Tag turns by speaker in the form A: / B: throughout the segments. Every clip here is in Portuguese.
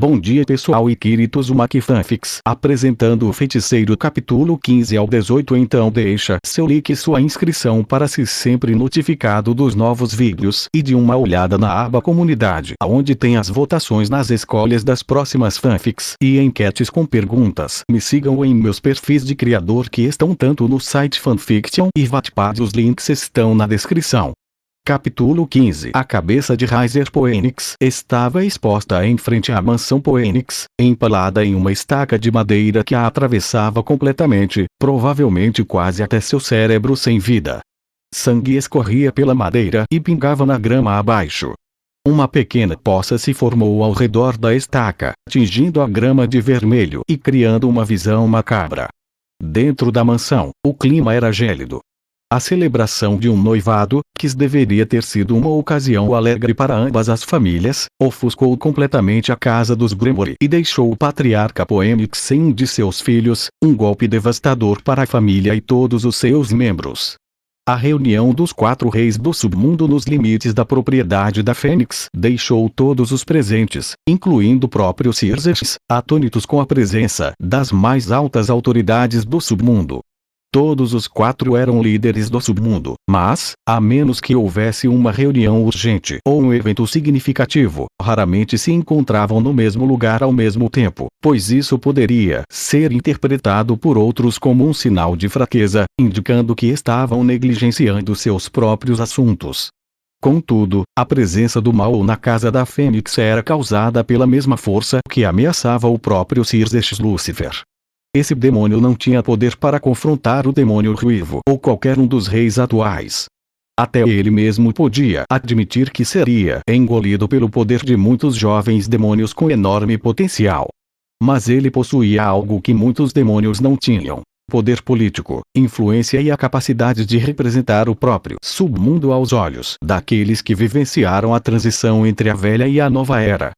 A: Bom dia pessoal e Kiritos Uzumaki Fanfics apresentando o Feiticeiro capítulo 15 ao 18. Então deixa seu like e sua inscrição para ser sempre notificado dos novos vídeos e de uma olhada na aba comunidade, onde tem as votações nas escolhas das próximas fanfics e enquetes com perguntas. Me sigam em meus perfis de criador que estão tanto no site Fanfiction e Wattpad, os links estão na descrição. Capítulo 15. A cabeça de Riser Phoenix estava exposta em frente à mansão Phoenix, empalada em uma estaca de madeira que a atravessava completamente, provavelmente quase até seu cérebro sem vida. Sangue escorria pela madeira e pingava na grama abaixo. Uma pequena poça se formou ao redor da estaca, tingindo a grama de vermelho e criando uma visão macabra. Dentro da mansão, o clima era gélido. A celebração de um noivado, que deveria ter sido uma ocasião alegre para ambas as famílias, ofuscou completamente a casa dos Gremory e deixou o patriarca Phoenix sem um de seus filhos, um golpe devastador para a família e todos os seus membros. A reunião dos 4 reis do submundo nos limites da propriedade da Fênix deixou todos os presentes, incluindo o próprio Xerxes, atônitos com a presença das mais altas autoridades do submundo. Todos os 4 eram líderes do submundo, mas, a menos que houvesse uma reunião urgente ou um evento significativo, raramente se encontravam no mesmo lugar ao mesmo tempo, pois isso poderia ser interpretado por outros como um sinal de fraqueza, indicando que estavam negligenciando seus próprios assuntos. Contudo, a presença do mal na casa da Fênix era causada pela mesma força que ameaçava o próprio Xerxes Lúcifer. Esse demônio não tinha poder para confrontar o demônio ruivo ou qualquer um dos reis atuais. Até ele mesmo podia admitir que seria engolido pelo poder de muitos jovens demônios com enorme potencial. Mas ele possuía algo que muitos demônios não tinham: poder político, influência e a capacidade de representar o próprio submundo aos olhos daqueles que vivenciaram a transição entre a velha e a nova era.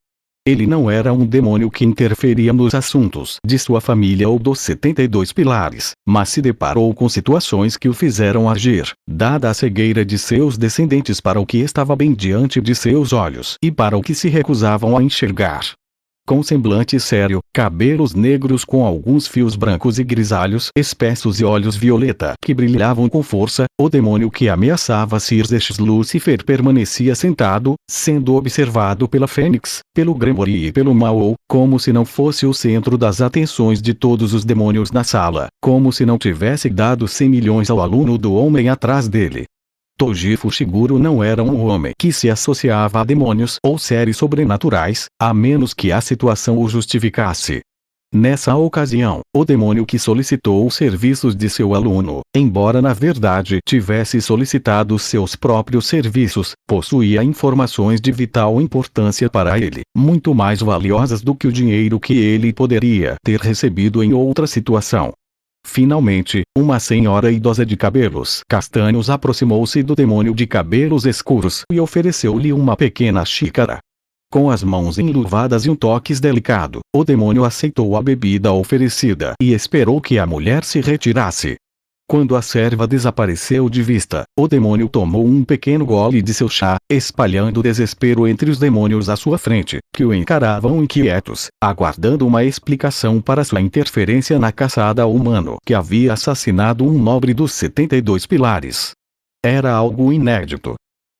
A: Ele não era um demônio que interferia nos assuntos de sua família ou dos 72 pilares, mas se deparou com situações que o fizeram agir, dada a cegueira de seus descendentes para o que estava bem diante de seus olhos e para o que se recusavam a enxergar. Com semblante sério, cabelos negros com alguns fios brancos e grisalhos espessos e olhos violeta que brilhavam com força, o demônio que ameaçava Xerxes Lúcifer permanecia sentado, sendo observado pela Fênix, pelo Gremory e pelo Mal, como se não fosse o centro das atenções de todos os demônios na sala, como se não tivesse dado 100 milhões ao aluno do homem atrás dele. Toji Fushiguro não era um homem que se associava a demônios ou seres sobrenaturais, a menos que a situação o justificasse. Nessa ocasião, o demônio que solicitou os serviços de seu aluno, embora na verdade tivesse solicitado seus próprios serviços, possuía informações de vital importância para ele, muito mais valiosas do que o dinheiro que ele poderia ter recebido em outra situação. Finalmente, uma senhora idosa de cabelos castanhos aproximou-se do demônio de cabelos escuros e ofereceu-lhe uma pequena xícara. Com as mãos enluvadas e um toque delicado, o demônio aceitou a bebida oferecida e esperou que a mulher se retirasse. Quando a serva desapareceu de vista, o demônio tomou um pequeno gole de seu chá, espalhando desespero entre os demônios à sua frente, que o encaravam inquietos, aguardando uma explicação para sua interferência na caçada ao humano que havia assassinado um nobre dos 72 pilares. Era algo inédito.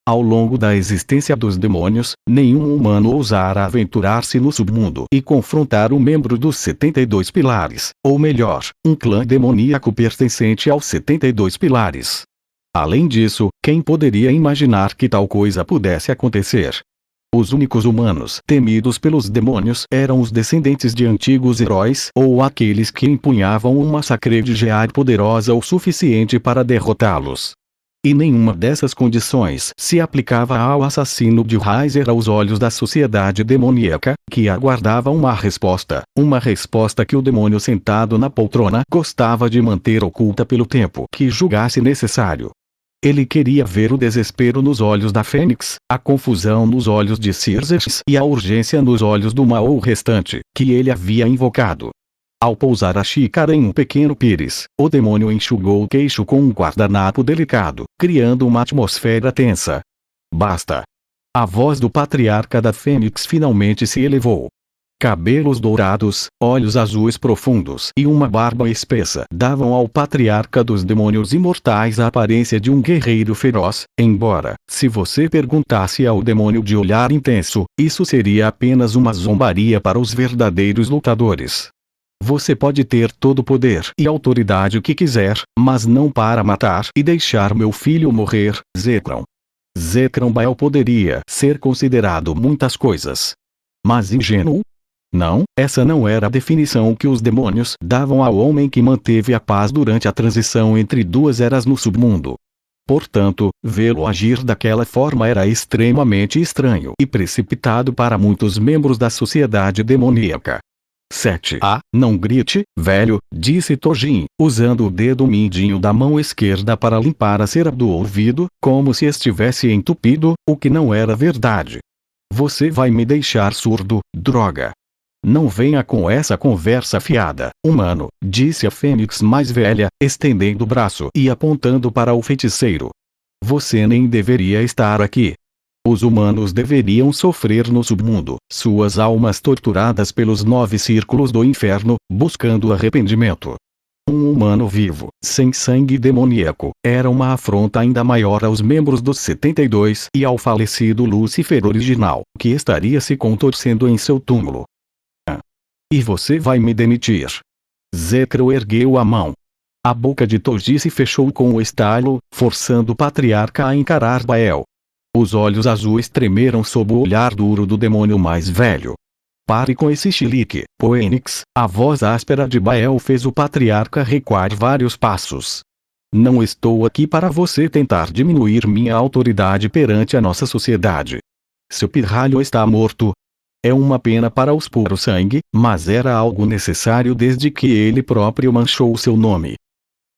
A: Ao longo da existência dos demônios, nenhum humano ousara aventurar-se no submundo e confrontar um membro dos 72 pilares, ou melhor, um clã demoníaco pertencente aos 72 pilares. Além disso, quem poderia imaginar que tal coisa pudesse acontecer? Os únicos humanos temidos pelos demônios eram os descendentes de antigos heróis ou aqueles que empunhavam uma sacre de Gear poderosa o suficiente para derrotá-los. E nenhuma dessas condições se aplicava ao assassino de Riser aos olhos da sociedade demoníaca, que aguardava uma resposta que o demônio sentado na poltrona gostava de manter oculta pelo tempo que julgasse necessário. Ele queria ver o desespero nos olhos da Fênix, a confusão nos olhos de Xerxes e a urgência nos olhos do mal restante, que ele havia invocado. Ao pousar a xícara em um pequeno pires, o demônio enxugou o queixo com um guardanapo delicado, criando uma atmosfera tensa. Basta! A voz do patriarca da Fênix finalmente se elevou. cabelos dourados, olhos azuis profundos e uma barba espessa davam ao patriarca dos demônios imortais a aparência de um guerreiro feroz, embora, se você perguntasse ao demônio de olhar intenso, isso seria apenas uma zombaria para os verdadeiros lutadores. Você pode ter todo o poder e autoridade que quiser, mas não para matar e deixar meu filho morrer, Zekrom. Zekrom Baal poderia ser considerado muitas coisas. Mas ingênuo? Não, essa não era a definição que os demônios davam ao homem que manteve a paz durante a transição entre duas eras no submundo. Portanto, vê-lo agir daquela forma era extremamente estranho e precipitado para muitos membros da sociedade demoníaca. 7. Não grite, velho, disse Tojin, usando o dedo mindinho da mão esquerda para limpar a cera do ouvido, como se estivesse entupido, o que não era verdade. Você vai me deixar surdo, droga. Não venha com essa conversa fiada, humano, disse a fênix mais velha, estendendo o braço e apontando para o feiticeiro. Você nem deveria estar aqui. Os humanos deveriam sofrer no submundo, suas almas torturadas pelos 9 círculos do inferno, buscando arrependimento. Um humano vivo, sem sangue demoníaco, era uma afronta ainda maior aos membros dos 72 e ao falecido Lúcifer original, que estaria se contorcendo em seu túmulo. E você vai me demitir? Zekrom ergueu a mão. A boca de Toji se fechou com o estalo, forçando o patriarca a encarar Baal. Os olhos azuis tremeram sob o olhar duro do demônio mais velho. Pare com esse chilique, Phoenix. A voz áspera de Baal fez o patriarca recuar vários passos. Não estou aqui para você tentar diminuir minha autoridade perante a nossa sociedade. Seu pirralho está morto. É uma pena para os puros sangue, mas era algo necessário desde que ele próprio manchou seu nome.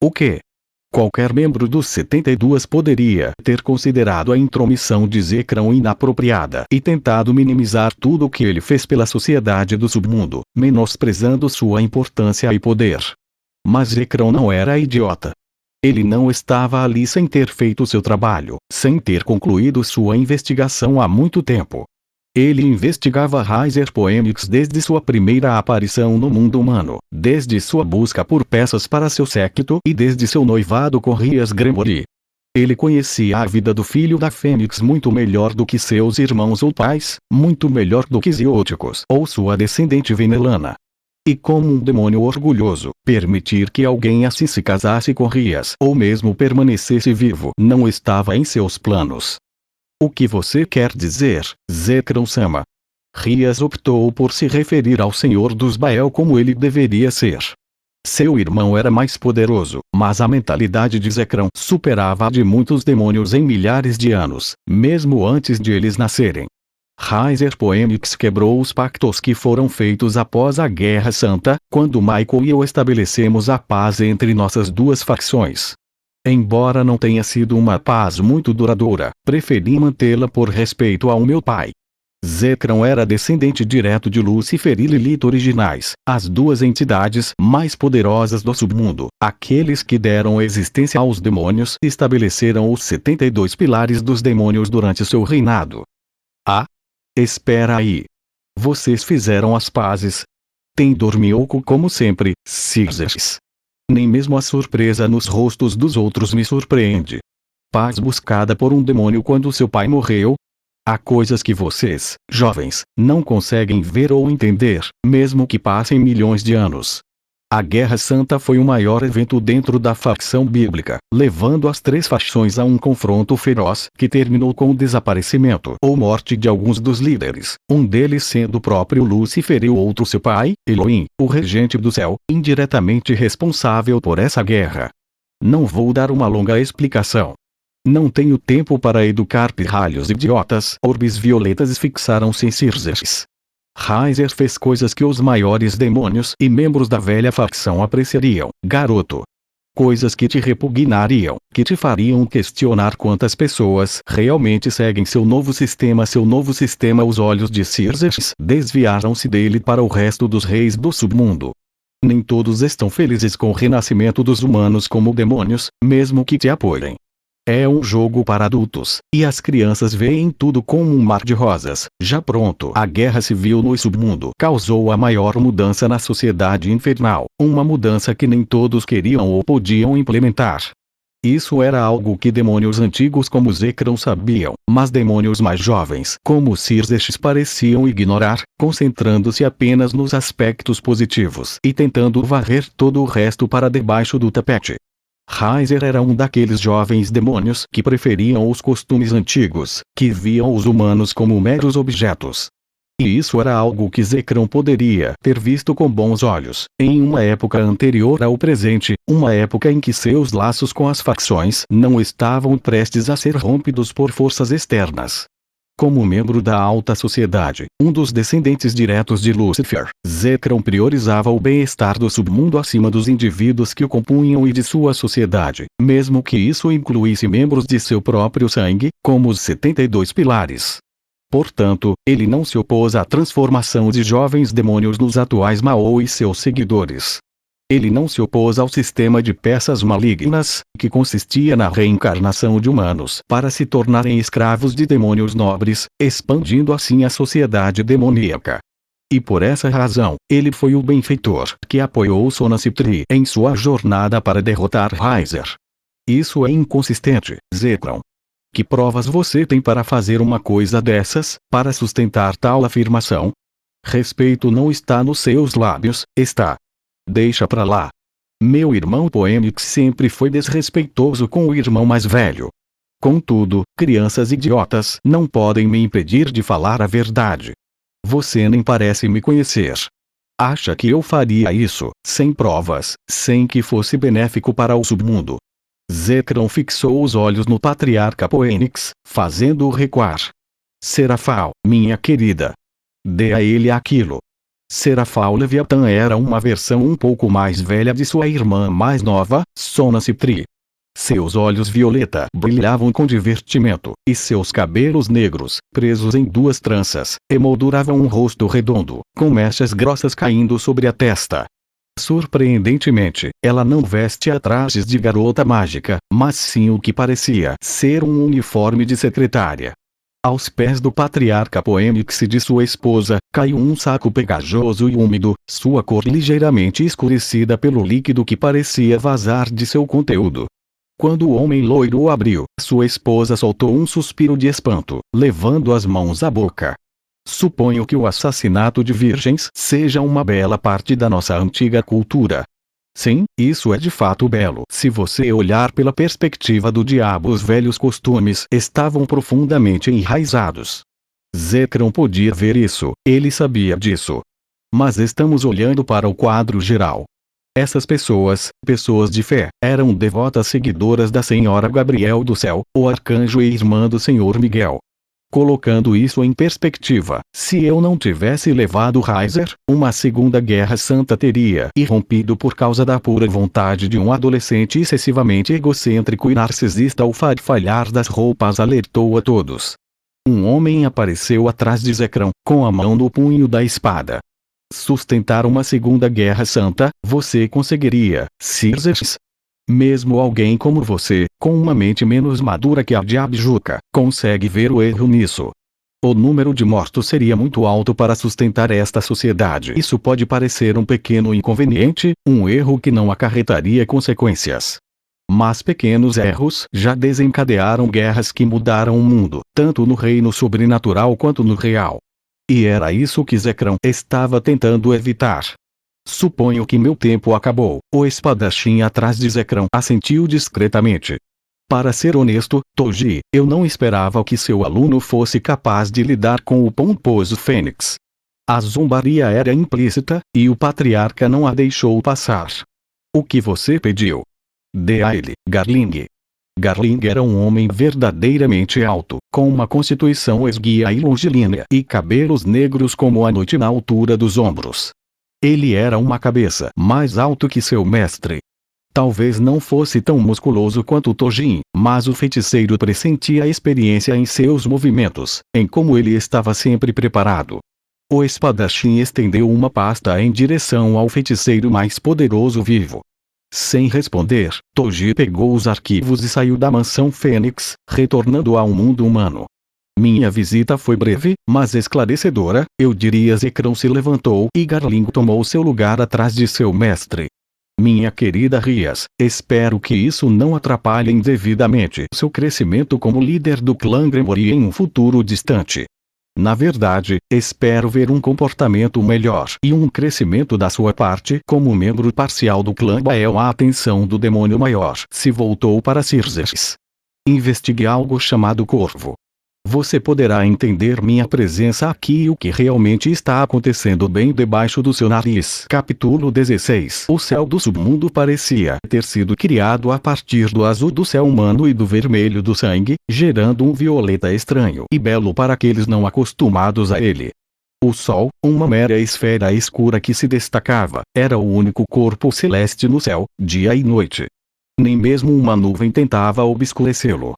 A: O quê? Qualquer membro dos 72 poderia ter considerado a intromissão de Zekrom inapropriada e tentado minimizar tudo o que ele fez pela sociedade do submundo, menosprezando sua importância e poder. Mas Zekrom não era idiota. Ele não estava ali sem ter feito seu trabalho, sem ter concluído sua investigação há muito tempo. Ele investigava Riser Phoenix desde sua primeira aparição no mundo humano, desde sua busca por peças para seu séquito e desde seu noivado com Rias Gremory. Ele conhecia a vida do filho da Fênix muito melhor do que seus irmãos ou pais, muito melhor do que Zióticos ou sua descendente Venelana. E como um demônio orgulhoso, permitir que alguém assim se casasse com Rias ou mesmo permanecesse vivo não estava em seus planos. O que você quer dizer, Zekrom-sama? Rias optou por se referir ao Senhor dos Baal como ele deveria ser. Seu irmão era mais poderoso, mas a mentalidade de Zekrom superava a de muitos demônios em milhares de anos, mesmo antes de eles nascerem. Riser Phoenix quebrou os pactos que foram feitos após a Guerra Santa, quando Michael e eu estabelecemos a paz entre nossas duas facções. Embora não tenha sido uma paz muito duradoura, preferi mantê-la por respeito ao meu pai. Zekrom era descendente direto de Lúcifer e Lilith originais, as duas entidades mais poderosas do submundo, aqueles que deram existência aos demônios e estabeleceram os 72 pilares dos demônios durante seu reinado. Espera aí. Vocês fizeram as pazes? Tem dorminhoco como sempre, Xerxes. Nem mesmo a surpresa nos rostos dos outros me surpreende. Paz buscada por um demônio quando seu pai morreu? Há coisas que vocês, jovens, não conseguem ver ou entender, mesmo que passem milhões de anos. A Guerra Santa foi o maior evento dentro da facção bíblica, levando as 3 facções a um confronto feroz que terminou com o desaparecimento ou morte de alguns dos líderes, um deles sendo o próprio Lúcifer e o outro seu pai, Elohim, o regente do céu, indiretamente responsável por essa guerra. Não vou dar uma longa explicação. Não tenho tempo para educar pirralhos idiotas. Orbes violetas fixaram-se em Xerxes. Riser fez coisas que os maiores demônios e membros da velha facção apreciariam, garoto. Coisas que te repugnariam, que te fariam questionar quantas pessoas realmente seguem seu novo sistema. Os olhos de Xerxes desviaram-se dele para o resto dos reis do submundo. Nem todos estão felizes com o renascimento dos humanos como demônios, mesmo que te apoiem. É um jogo para adultos, e as crianças veem tudo como um mar de rosas. Já pronto, a guerra civil no submundo causou a maior mudança na sociedade infernal, uma mudança que nem todos queriam ou podiam implementar. Isso era algo que demônios antigos como Zekrom sabiam, mas demônios mais jovens como Xerxes pareciam ignorar, concentrando-se apenas nos aspectos positivos e tentando varrer todo o resto para debaixo do tapete. Heiser era um daqueles jovens demônios que preferiam os costumes antigos, que viam os humanos como meros objetos. E isso era algo que Zekrom poderia ter visto com bons olhos, em uma época anterior ao presente, uma época em que seus laços com as facções não estavam prestes a ser rompidos por forças externas. Como membro da alta sociedade, um dos descendentes diretos de Lúcifer, Zekrom priorizava o bem-estar do submundo acima dos indivíduos que o compunham e de sua sociedade, mesmo que isso incluísse membros de seu próprio sangue, como os 72 pilares. Portanto, ele não se opôs à transformação de jovens demônios nos atuais Mao e seus seguidores. Ele não se opôs ao sistema de peças malignas, que consistia na reencarnação de humanos para se tornarem escravos de demônios nobres, expandindo assim a sociedade demoníaca. E por essa razão, ele foi o benfeitor que apoiou Sonasiptri em sua jornada para derrotar Heiser. Isso é inconsistente, Zekrom. Que provas você tem para fazer uma coisa dessas, para sustentar tal afirmação? Respeito não está nos seus lábios, está. Deixa pra lá. Meu irmão Poenix sempre foi desrespeitoso com o irmão mais velho. Contudo, crianças idiotas não podem me impedir de falar a verdade. Você nem parece me conhecer. Acha que eu faria isso, sem provas, sem que fosse benéfico para o submundo? Zekrom fixou os olhos no patriarca Poenix, fazendo-o recuar. Serafal, minha querida. Dê a ele aquilo. Serafal Leviatã era uma versão um pouco mais velha de sua irmã mais nova, Sonasiptri. Seus olhos violeta brilhavam com divertimento, e seus cabelos negros, presos em duas tranças, emolduravam um rosto redondo, com mechas grossas caindo sobre a testa. Surpreendentemente, ela não vestia trajes de garota mágica, mas sim o que parecia ser um uniforme de secretária. Aos pés do patriarca Poenix e de sua esposa, caiu um saco pegajoso e úmido, sua cor ligeiramente escurecida pelo líquido que parecia vazar de seu conteúdo. Quando o homem loiro o abriu, sua esposa soltou um suspiro de espanto, levando as mãos à boca. Suponho que o assassinato de virgens seja uma bela parte da nossa antiga cultura. Sim, isso é de fato belo. Se você olhar pela perspectiva do diabo, os velhos costumes estavam profundamente enraizados. Zekrom podia ver isso, ele sabia disso. Mas estamos olhando para o quadro geral. Essas pessoas, pessoas de fé, eram devotas seguidoras da Senhora Gabriel do céu, o arcanjo e irmã do Senhor Miguel. Colocando isso em perspectiva, se eu não tivesse levado Heiser, uma segunda guerra santa teria irrompido por causa da pura vontade de um adolescente excessivamente egocêntrico e narcisista. O farfalhar das roupas alertou a todos. Um homem apareceu atrás de Zekrom, com a mão no punho da espada. Sustentar uma segunda guerra santa, você conseguiria, Xerxes? Mesmo alguém como você, com uma mente menos madura que a de Abjuka, consegue ver o erro nisso. O número de mortos seria muito alto para sustentar esta sociedade. Isso pode parecer um pequeno inconveniente, um erro que não acarretaria consequências. Mas pequenos erros já desencadearam guerras que mudaram o mundo, tanto no reino sobrenatural quanto no real. E era isso que Zekrom estava tentando evitar. Suponho que meu tempo acabou. O espadachim atrás de Zekrom assentiu discretamente. Para ser honesto, Toji, eu não esperava que seu aluno fosse capaz de lidar com o pomposo Fênix. A zombaria era implícita, e o patriarca não a deixou passar. O que você pediu? Dê a ele, Garling. Garling era um homem verdadeiramente alto, com uma constituição esguia e longilínea e cabelos negros como a noite na altura dos ombros. Ele era uma cabeça mais alto que seu mestre. Talvez não fosse tão musculoso quanto Tojin, mas o feiticeiro pressentia a experiência em seus movimentos, em como ele estava sempre preparado. O espadachim estendeu uma pasta em direção ao feiticeiro mais poderoso vivo. Sem responder, Toji pegou os arquivos e saiu da mansão Fênix, retornando ao mundo humano. Minha visita foi breve, mas esclarecedora, eu diria. Zekrom se levantou e Garling tomou seu lugar atrás de seu mestre. Minha querida Rias, espero que isso não atrapalhe indevidamente seu crescimento como líder do clã Gremory em um futuro distante. Na verdade, espero ver um comportamento melhor e um crescimento da sua parte como membro parcial do clã Bael. A atenção do demônio maior se voltou para Circes. Investigue algo chamado Corvo. Você poderá entender minha presença aqui e o que realmente está acontecendo bem debaixo do seu nariz. Capítulo 16. O céu do submundo parecia ter sido criado a partir do azul do céu humano e do vermelho do sangue, gerando um violeta estranho e belo para aqueles não acostumados a ele. O sol, uma mera esfera escura que se destacava, era o único corpo celeste no céu, dia e noite. Nem mesmo uma nuvem tentava obscurecê-lo.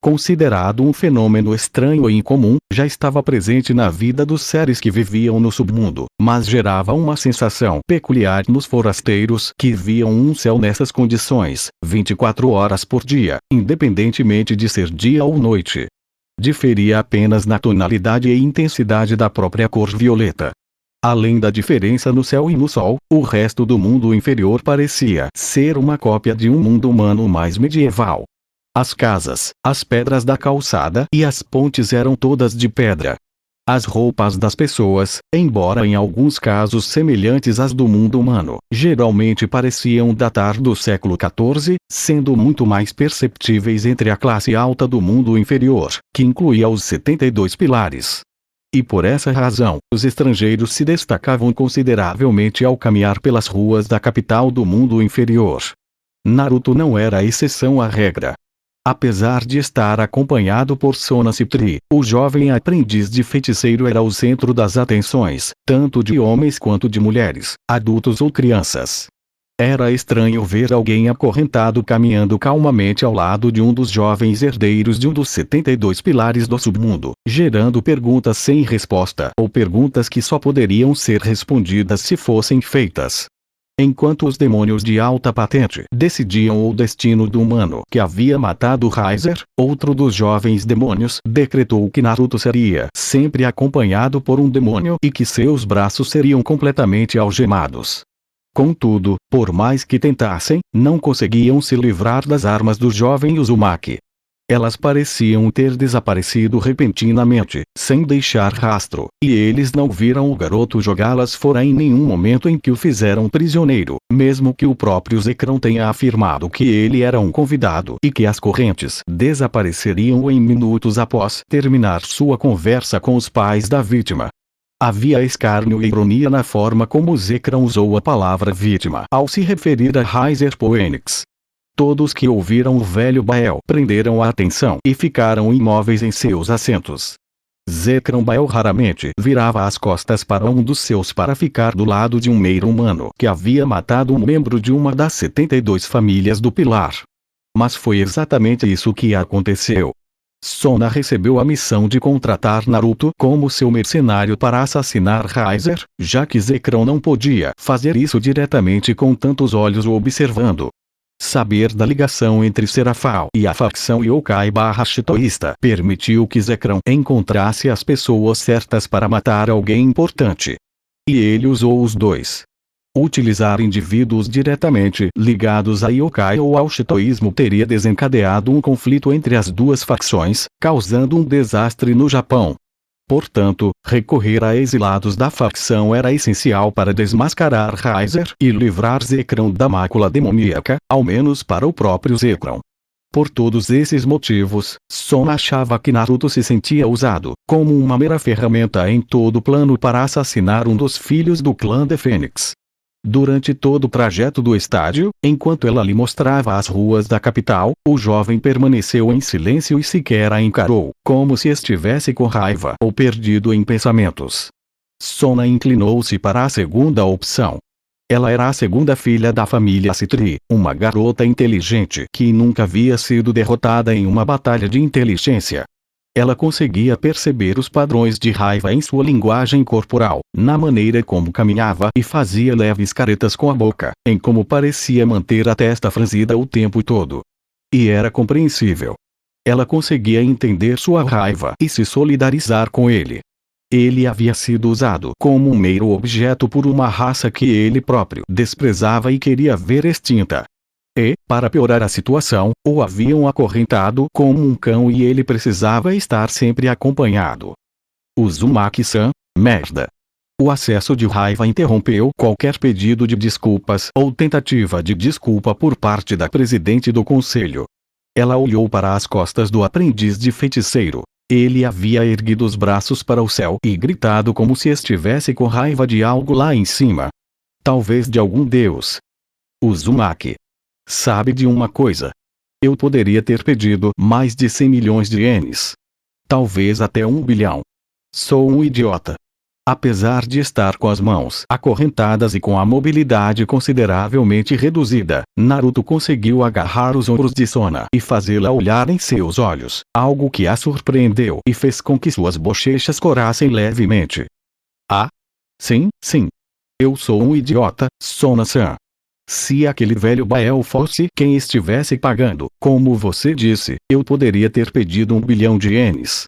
A: Considerado um fenômeno estranho e incomum, já estava presente na vida dos seres que viviam no submundo, mas gerava uma sensação peculiar nos forasteiros que viam um céu nessas condições, 24 horas por dia, independentemente de ser dia ou noite. Diferia apenas na tonalidade e intensidade da própria cor violeta. Além da diferença no céu e no sol, o resto do mundo inferior parecia ser uma cópia de um mundo humano mais medieval. As casas, as pedras da calçada e as pontes eram todas de pedra. As roupas das pessoas, embora em alguns casos semelhantes às do mundo humano, geralmente pareciam datar do século XIV, sendo muito mais perceptíveis entre a classe alta do mundo inferior, que incluía os 72 pilares. E por essa razão, os estrangeiros se destacavam consideravelmente ao caminhar pelas ruas da capital do mundo inferior. Naruto não era a exceção à regra. Apesar de estar acompanhado por Sona Citri, o jovem aprendiz de feiticeiro era o centro das atenções, tanto de homens quanto de mulheres, adultos ou crianças. Era estranho ver alguém acorrentado caminhando calmamente ao lado de um dos jovens herdeiros de um dos 72 pilares do submundo, gerando perguntas sem resposta ou perguntas que só poderiam ser respondidas se fossem feitas. Enquanto os demônios de alta patente decidiam o destino do humano que havia matado Raizer, outro dos jovens demônios decretou que Naruto seria sempre acompanhado por um demônio e que seus braços seriam completamente algemados. Contudo, por mais que tentassem, não conseguiam se livrar das armas do jovem Uzumaki. Elas pareciam ter desaparecido repentinamente, sem deixar rastro, e eles não viram o garoto jogá-las fora em nenhum momento em que o fizeram prisioneiro, mesmo que o próprio Zekrom tenha afirmado que ele era um convidado e que as correntes desapareceriam em minutos após terminar sua conversa com os pais da vítima. Havia escárnio e ironia na forma como Zekrom usou a palavra vítima ao se referir a Raizer Phoenix. Todos que ouviram o velho Bael prenderam a atenção e ficaram imóveis em seus assentos. Zekrom Bael raramente virava as costas para um dos seus para ficar do lado de um meiro humano que havia matado um membro de uma das 72 famílias do Pilar. Mas foi exatamente isso que aconteceu. Sona recebeu a missão de contratar Naruto como seu mercenário para assassinar Raizer, já que Zekrom não podia fazer isso diretamente com tantos olhos o observando. Saber da ligação entre Serafal e a facção Yokai/Shitoísta permitiu que Zekrom encontrasse as pessoas certas para matar alguém importante. E ele usou os dois. Utilizar indivíduos diretamente ligados a Yokai ou ao Shitoísmo teria desencadeado um conflito entre as duas facções, causando um desastre no Japão. Portanto, recorrer a exilados da facção era essencial para desmascarar Raizer e livrar Zekrom da mácula demoníaca, ao menos para o próprio Zekrom. Por todos esses motivos, Sona achava que Naruto se sentia usado como uma mera ferramenta em todo o plano para assassinar um dos filhos do clã de Fênix. Durante todo o trajeto do estádio, enquanto ela lhe mostrava as ruas da capital, o jovem permaneceu em silêncio e sequer a encarou, como se estivesse com raiva ou perdido em pensamentos. Sona inclinou-se para a segunda opção. Ela era a segunda filha da família Citri, uma garota inteligente que nunca havia sido derrotada em uma batalha de inteligência. Ela conseguia perceber os padrões de raiva em sua linguagem corporal, na maneira como caminhava e fazia leves caretas com a boca, em como parecia manter a testa franzida o tempo todo. E era compreensível. Ela conseguia entender sua raiva e se solidarizar com ele. Ele havia sido usado como um mero objeto por uma raça que ele próprio desprezava e queria ver extinta. E, para piorar a situação, o haviam acorrentado como um cão e ele precisava estar sempre acompanhado. Uzumaki-san, merda. O acesso de raiva interrompeu qualquer pedido de desculpas ou tentativa de desculpa por parte da presidente do conselho. Ela olhou para as costas do aprendiz de feiticeiro. Ele havia erguido os braços para o céu e gritado como se estivesse com raiva de algo lá em cima. Talvez de algum deus. Uzumaki. Sabe de uma coisa? Eu poderia ter pedido mais de 100 milhões de ienes. Talvez até 1 bilhão. Sou um idiota. Apesar de estar com as mãos acorrentadas e com a mobilidade consideravelmente reduzida, Naruto conseguiu agarrar os ombros de Sona e fazê-la olhar em seus olhos, algo que a surpreendeu e fez com que suas bochechas corassem levemente. Ah? Sim, sim. Eu sou um idiota, Sona-san. Se aquele velho Bael fosse quem estivesse pagando, como você disse, eu poderia ter pedido 1 bilhão de ienes.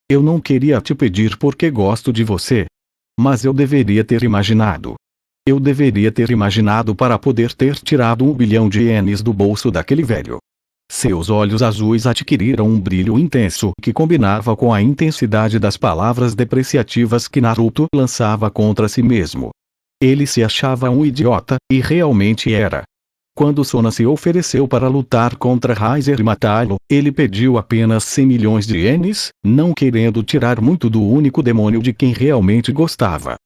A: Eu não queria te pedir porque gosto de você. Mas eu deveria ter imaginado. Eu deveria ter imaginado para poder ter tirado 1 bilhão de ienes do bolso daquele velho. Seus olhos azuis adquiriram um brilho intenso que combinava com a intensidade das palavras depreciativas que Naruto lançava contra si mesmo. Ele se achava um idiota, e realmente era. Quando Sona se ofereceu para lutar contra Raizer e matá-lo, ele pediu apenas 100 milhões de ienes, não querendo tirar muito do único demônio de quem realmente gostava.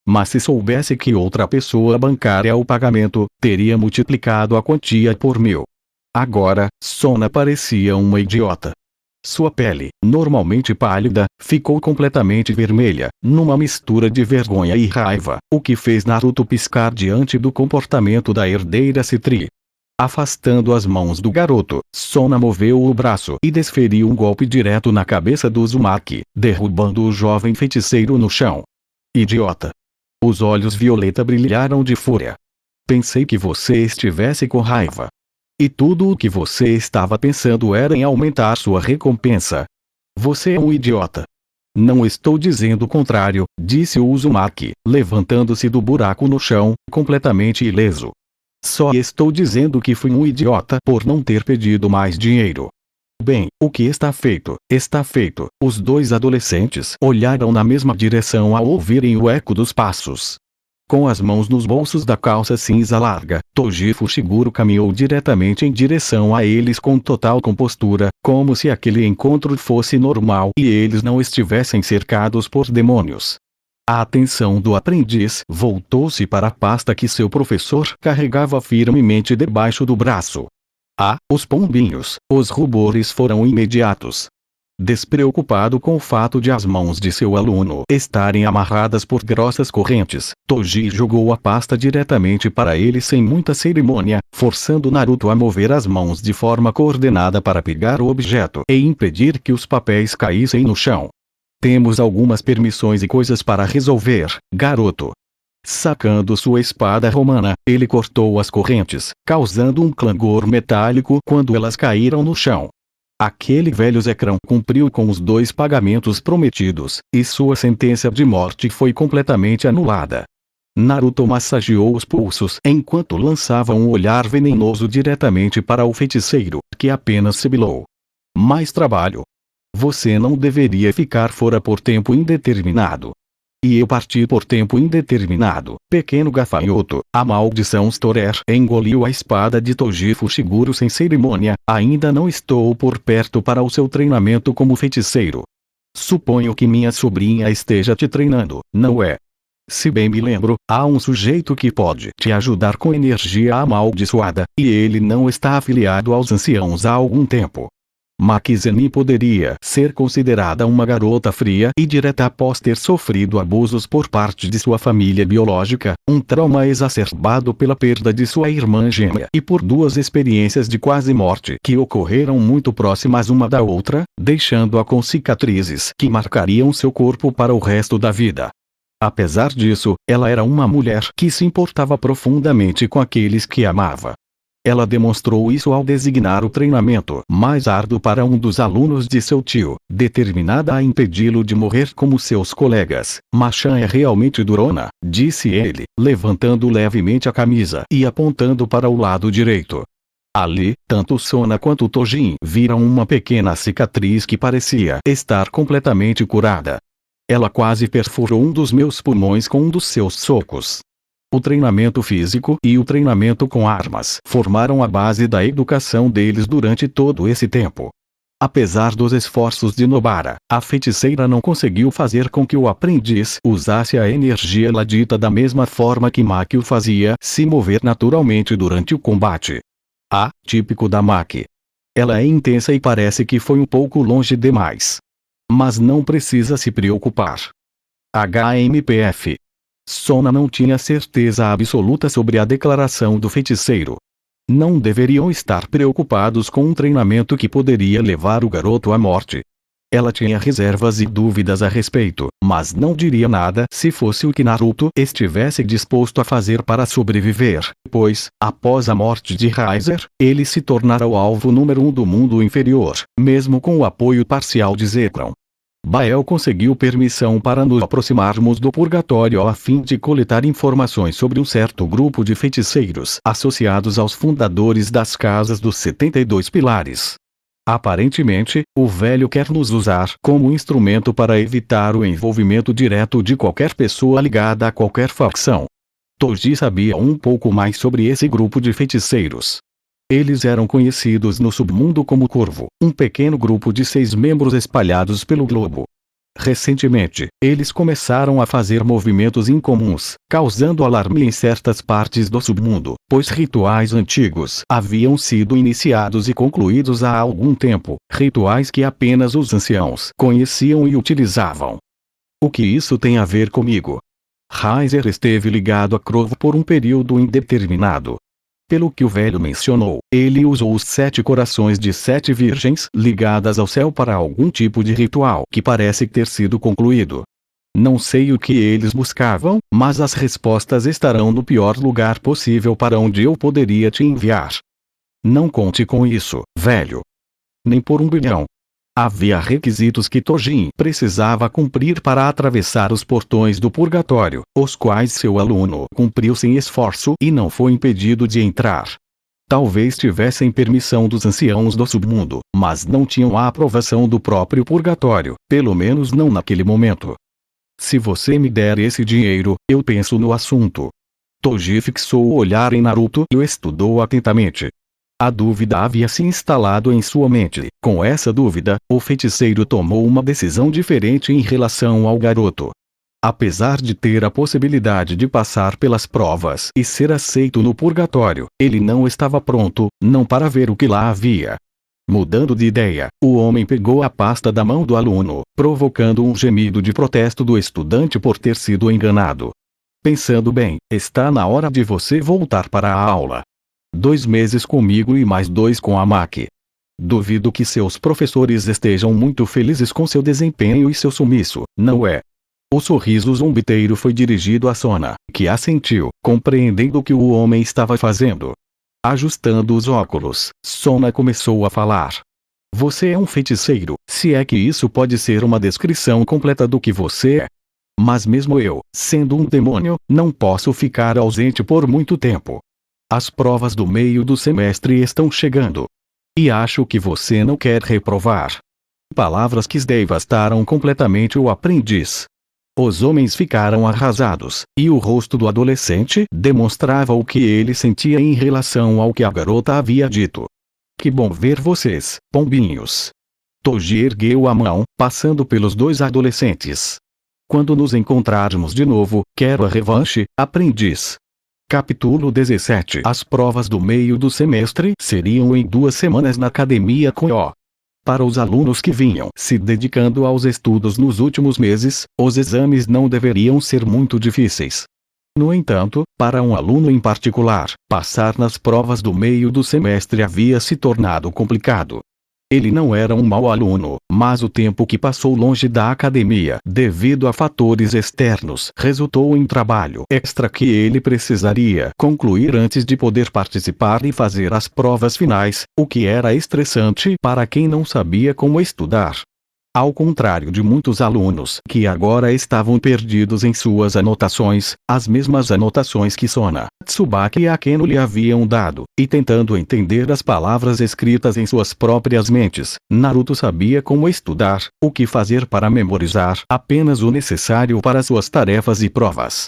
A: Mas se soubesse que outra pessoa bancaria o pagamento, teria multiplicado a quantia por 1000. Agora, Sona parecia uma idiota. Sua pele, normalmente pálida, ficou completamente vermelha, numa mistura de vergonha e raiva, o que fez Naruto piscar diante do comportamento da herdeira Citri. Afastando as mãos do garoto, Sona moveu o braço e desferiu um golpe direto na cabeça do Uzumaki, derrubando o jovem feiticeiro no chão. Idiota! Os olhos violeta brilharam de fúria. Pensei que você estivesse com raiva. E tudo o que você estava pensando era em aumentar sua recompensa. Você é um idiota. Não estou dizendo o contrário, disse o Uzumaki, levantando-se do buraco no chão, completamente ileso. Só estou dizendo que fui um idiota por não ter pedido mais dinheiro. Bem, o que está feito, está feito. Os dois adolescentes olharam na mesma direção ao ouvirem o eco dos passos. Com as mãos nos bolsos da calça cinza larga, Toji Fushiguro caminhou diretamente em direção a eles com total compostura, como se aquele encontro fosse normal e eles não estivessem cercados por demônios. A atenção do aprendiz voltou-se para a pasta que seu professor carregava firmemente debaixo do braço. Ah, os pombinhos, os rubores foram imediatos. Despreocupado com o fato de as mãos de seu aluno estarem amarradas por grossas correntes, Toji jogou a pasta diretamente para ele sem muita cerimônia, forçando Naruto a mover as mãos de forma coordenada para pegar o objeto e impedir que os papéis caíssem no chão. Temos algumas permissões e coisas para resolver, garoto. Sacando sua espada romana, ele cortou as correntes, causando um clangor metálico quando elas caíram no chão. Aquele velho Zekran cumpriu com os 2 pagamentos prometidos, e sua sentença de morte foi completamente anulada. Naruto massageou os pulsos enquanto lançava um olhar venenoso diretamente para o feiticeiro, que apenas sibilou. Mais trabalho. Você não deveria ficar fora por tempo indeterminado. E eu parti por tempo indeterminado, pequeno gafanhoto. A maldição Storer engoliu a espada de Toji Fushiguro sem cerimônia. Ainda não estou por perto para o seu treinamento como feiticeiro. Suponho que minha sobrinha esteja te treinando, não é? Se bem me lembro, há um sujeito que pode te ajudar com energia amaldiçoada, e ele não está afiliado aos anciãos há algum tempo. Maki Zenin poderia ser considerada uma garota fria e direta após ter sofrido abusos por parte de sua família biológica, um trauma exacerbado pela perda de sua irmã gêmea e por duas experiências de quase morte que ocorreram muito próximas uma da outra, deixando-a com cicatrizes que marcariam seu corpo para o resto da vida. Apesar disso, ela era uma mulher que se importava profundamente com aqueles que amava. Ela demonstrou isso ao designar o treinamento mais árduo para um dos alunos de seu tio, determinada a impedi-lo de morrer como seus colegas. Machan é realmente durona, disse ele, levantando levemente a camisa e apontando para o lado direito. Ali, tanto Sona quanto Tojin viram uma pequena cicatriz que parecia estar completamente curada. Ela quase perfurou um dos meus pulmões com um dos seus socos. O treinamento físico e o treinamento com armas formaram a base da educação deles durante todo esse tempo. Apesar dos esforços de Nobara, a feiticeira não conseguiu fazer com que o aprendiz usasse a energia ladita da mesma forma que Maki o fazia se mover naturalmente durante o combate. Típico da Maki. Ela é intensa e parece que foi um pouco longe demais. Mas não precisa se preocupar. HMPF. Sona não tinha certeza absoluta sobre a declaração do feiticeiro. Não deveriam estar preocupados com um treinamento que poderia levar o garoto à morte. Ela tinha reservas e dúvidas a respeito, mas não diria nada se fosse o que Naruto estivesse disposto a fazer para sobreviver, pois, após a morte de Raizer, ele se tornara o alvo número 1 do mundo inferior, mesmo com o apoio parcial de Zekrom. Bael conseguiu permissão para nos aproximarmos do purgatório a fim de coletar informações sobre um certo grupo de feiticeiros associados aos fundadores das Casas dos 72 Pilares. Aparentemente, o velho quer nos usar como instrumento para evitar o envolvimento direto de qualquer pessoa ligada a qualquer facção. Toji sabia um pouco mais sobre esse grupo de feiticeiros. Eles eram conhecidos no submundo como Corvo, um pequeno grupo de 6 membros espalhados pelo globo. Recentemente, eles começaram a fazer movimentos incomuns, causando alarme em certas partes do submundo, pois rituais antigos haviam sido iniciados e concluídos há algum tempo, rituais que apenas os anciãos conheciam e utilizavam. O que isso tem a ver comigo? Raizer esteve ligado a Corvo por um período indeterminado. Pelo que o velho mencionou, ele usou os 7 corações de 7 virgens ligadas ao céu para algum tipo de ritual que parece ter sido concluído. Não sei o que eles buscavam, mas as respostas estarão no pior lugar possível para onde eu poderia te enviar. Não conte com isso, velho. Nem por 1 bilhão. Havia requisitos que Tojin precisava cumprir para atravessar os portões do purgatório, os quais seu aluno cumpriu sem esforço e não foi impedido de entrar. Talvez tivessem permissão dos anciãos do submundo, mas não tinham a aprovação do próprio purgatório, pelo menos não naquele momento. Se você me der esse dinheiro, eu penso no assunto. Toji fixou o olhar em Naruto e o estudou atentamente. A dúvida havia se instalado em sua mente. Com essa dúvida, o feiticeiro tomou uma decisão diferente em relação ao garoto. Apesar de ter a possibilidade de passar pelas provas e ser aceito no purgatório, ele não estava pronto, não para ver o que lá havia. Mudando de ideia, o homem pegou a pasta da mão do aluno, provocando um gemido de protesto do estudante por ter sido enganado. Pensando bem, está na hora de você voltar para a aula. 2 meses comigo e mais 2 com a Maki. Duvido que seus professores estejam muito felizes com seu desempenho e seu sumiço, não é? O sorriso zombeteiro foi dirigido a Sona, que assentiu, compreendendo o que o homem estava fazendo. Ajustando os óculos, Sona começou a falar. Você é um feiticeiro, se é que isso pode ser uma descrição completa do que você é. Mas mesmo eu, sendo um demônio, não posso ficar ausente por muito tempo. As provas do meio do semestre estão chegando. E acho que você não quer reprovar. Palavras que devastaram completamente o aprendiz. Os homens ficaram arrasados, e o rosto do adolescente demonstrava o que ele sentia em relação ao que a garota havia dito. Que bom ver vocês, pombinhos. Toji ergueu a mão, passando pelos 2 adolescentes. Quando nos encontrarmos de novo, quero a revanche, aprendiz. Capítulo 17. As provas do meio do semestre seriam em 2 semanas na Academia Koyo. Para os alunos que vinham se dedicando aos estudos nos últimos meses, os exames não deveriam ser muito difíceis. No entanto, para um aluno em particular, passar nas provas do meio do semestre havia se tornado complicado. Ele não era um mau aluno, mas o tempo que passou longe da academia devido a fatores externos resultou em trabalho extra que ele precisaria concluir antes de poder participar e fazer as provas finais, o que era estressante para quem não sabia como estudar. Ao contrário de muitos alunos que agora estavam perdidos em suas anotações, as mesmas anotações que Sona, Tsubaki e Akeno lhe haviam dado, e tentando entender as palavras escritas em suas próprias mentes, Naruto sabia como estudar, o que fazer para memorizar apenas o necessário para suas tarefas e provas.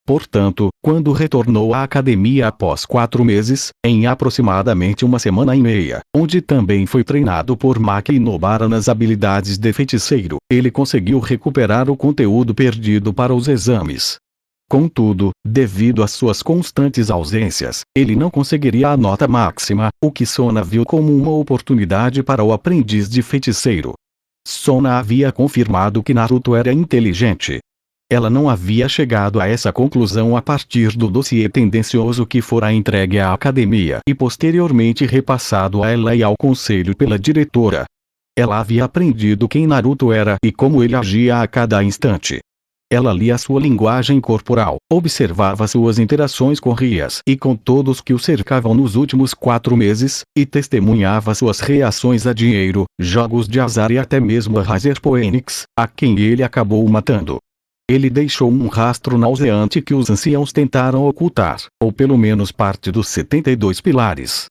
A: Portanto, quando retornou à academia após 4 meses, em aproximadamente uma semana e meia, onde também foi treinado por Maki Nobara nas habilidades de feiticeiro, ele conseguiu recuperar o conteúdo perdido para os exames. Contudo, devido às suas constantes ausências, ele não conseguiria a nota máxima, o que Sona viu como uma oportunidade para o aprendiz de feiticeiro. Sona havia confirmado que Naruto era inteligente. Ela não havia chegado a essa conclusão a partir do dossiê tendencioso que fora entregue à academia e posteriormente repassado a ela e ao conselho pela diretora. Ela havia aprendido quem Naruto era e como ele agia a cada instante. Ela lia sua linguagem corporal, observava suas interações com Rias e com todos que o cercavam nos últimos 4 meses, e testemunhava suas reações a dinheiro, jogos de azar e até mesmo a Razer Phoenix, a quem ele acabou matando. Ele deixou um rastro nauseante que os anciãos tentaram ocultar, ou pelo menos parte dos 72 pilares.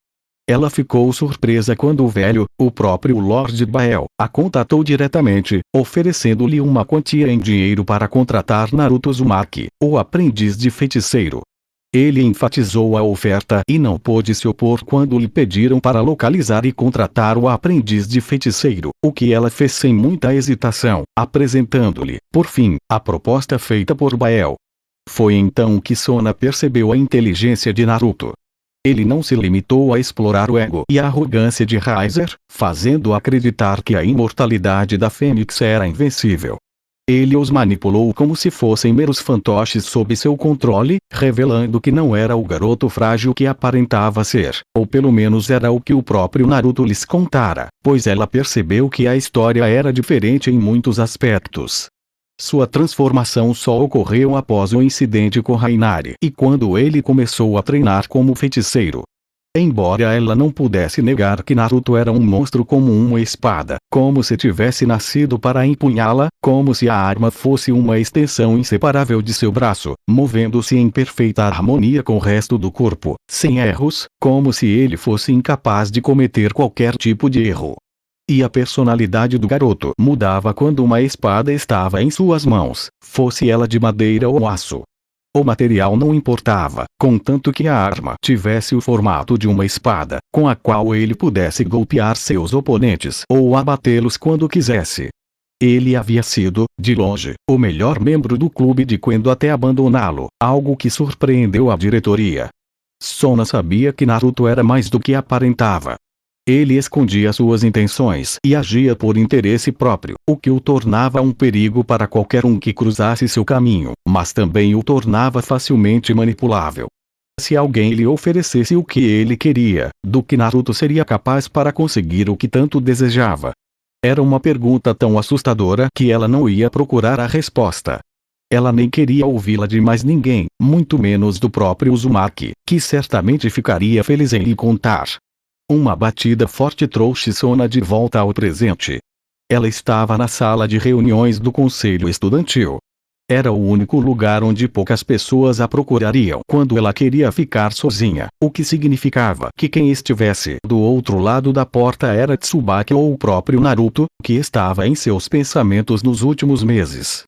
A: Ela ficou surpresa quando o velho, o próprio Lord Bael, a contatou diretamente, oferecendo-lhe uma quantia em dinheiro para contratar Naruto Uzumaki, o aprendiz de feiticeiro. Ele enfatizou a oferta e não pôde se opor quando lhe pediram para localizar e contratar o aprendiz de feiticeiro, o que ela fez sem muita hesitação, apresentando-lhe, por fim, a proposta feita por Bael. Foi então que Sona percebeu a inteligência de Naruto. Ele não se limitou a explorar o ego e a arrogância de Raizer, fazendo acreditar que a imortalidade da Fênix era invencível. Ele os manipulou como se fossem meros fantoches sob seu controle, revelando que não era o garoto frágil que aparentava ser, ou pelo menos era o que o próprio Naruto lhes contara, pois ela percebeu que a história era diferente em muitos aspectos. Sua transformação só ocorreu após o incidente com Rainari e quando ele começou a treinar como feiticeiro. Embora ela não pudesse negar que Naruto era um monstro como uma espada, como se tivesse nascido para empunhá-la, como se a arma fosse uma extensão inseparável de seu braço, movendo-se em perfeita harmonia com o resto do corpo, sem erros, como se ele fosse incapaz de cometer qualquer tipo de erro. E a personalidade do garoto mudava quando uma espada estava em suas mãos, fosse ela de madeira ou aço. O material não importava, contanto que a arma tivesse o formato de uma espada, com a qual ele pudesse golpear seus oponentes ou abatê-los quando quisesse. Ele havia sido, de longe, o melhor membro do clube de Quendo até abandoná-lo, algo que surpreendeu a diretoria. Sona sabia que Naruto era mais do que aparentava. Ele escondia suas intenções e agia por interesse próprio, o que o tornava um perigo para qualquer um que cruzasse seu caminho, mas também o tornava facilmente manipulável. Se alguém lhe oferecesse o que ele queria, do que Naruto seria capaz para conseguir o que tanto desejava? Era uma pergunta tão assustadora que ela não ia procurar a resposta. Ela nem queria ouvi-la de mais ninguém, muito menos do próprio Uzumaki, que certamente ficaria feliz em lhe contar. Uma batida forte trouxe Sona de volta ao presente. Ela estava na sala de reuniões do conselho estudantil. Era o único lugar onde poucas pessoas a procurariam quando ela queria ficar sozinha, o que significava que quem estivesse do outro lado da porta era Tsubaki ou o próprio Naruto, que estava em seus pensamentos nos últimos meses.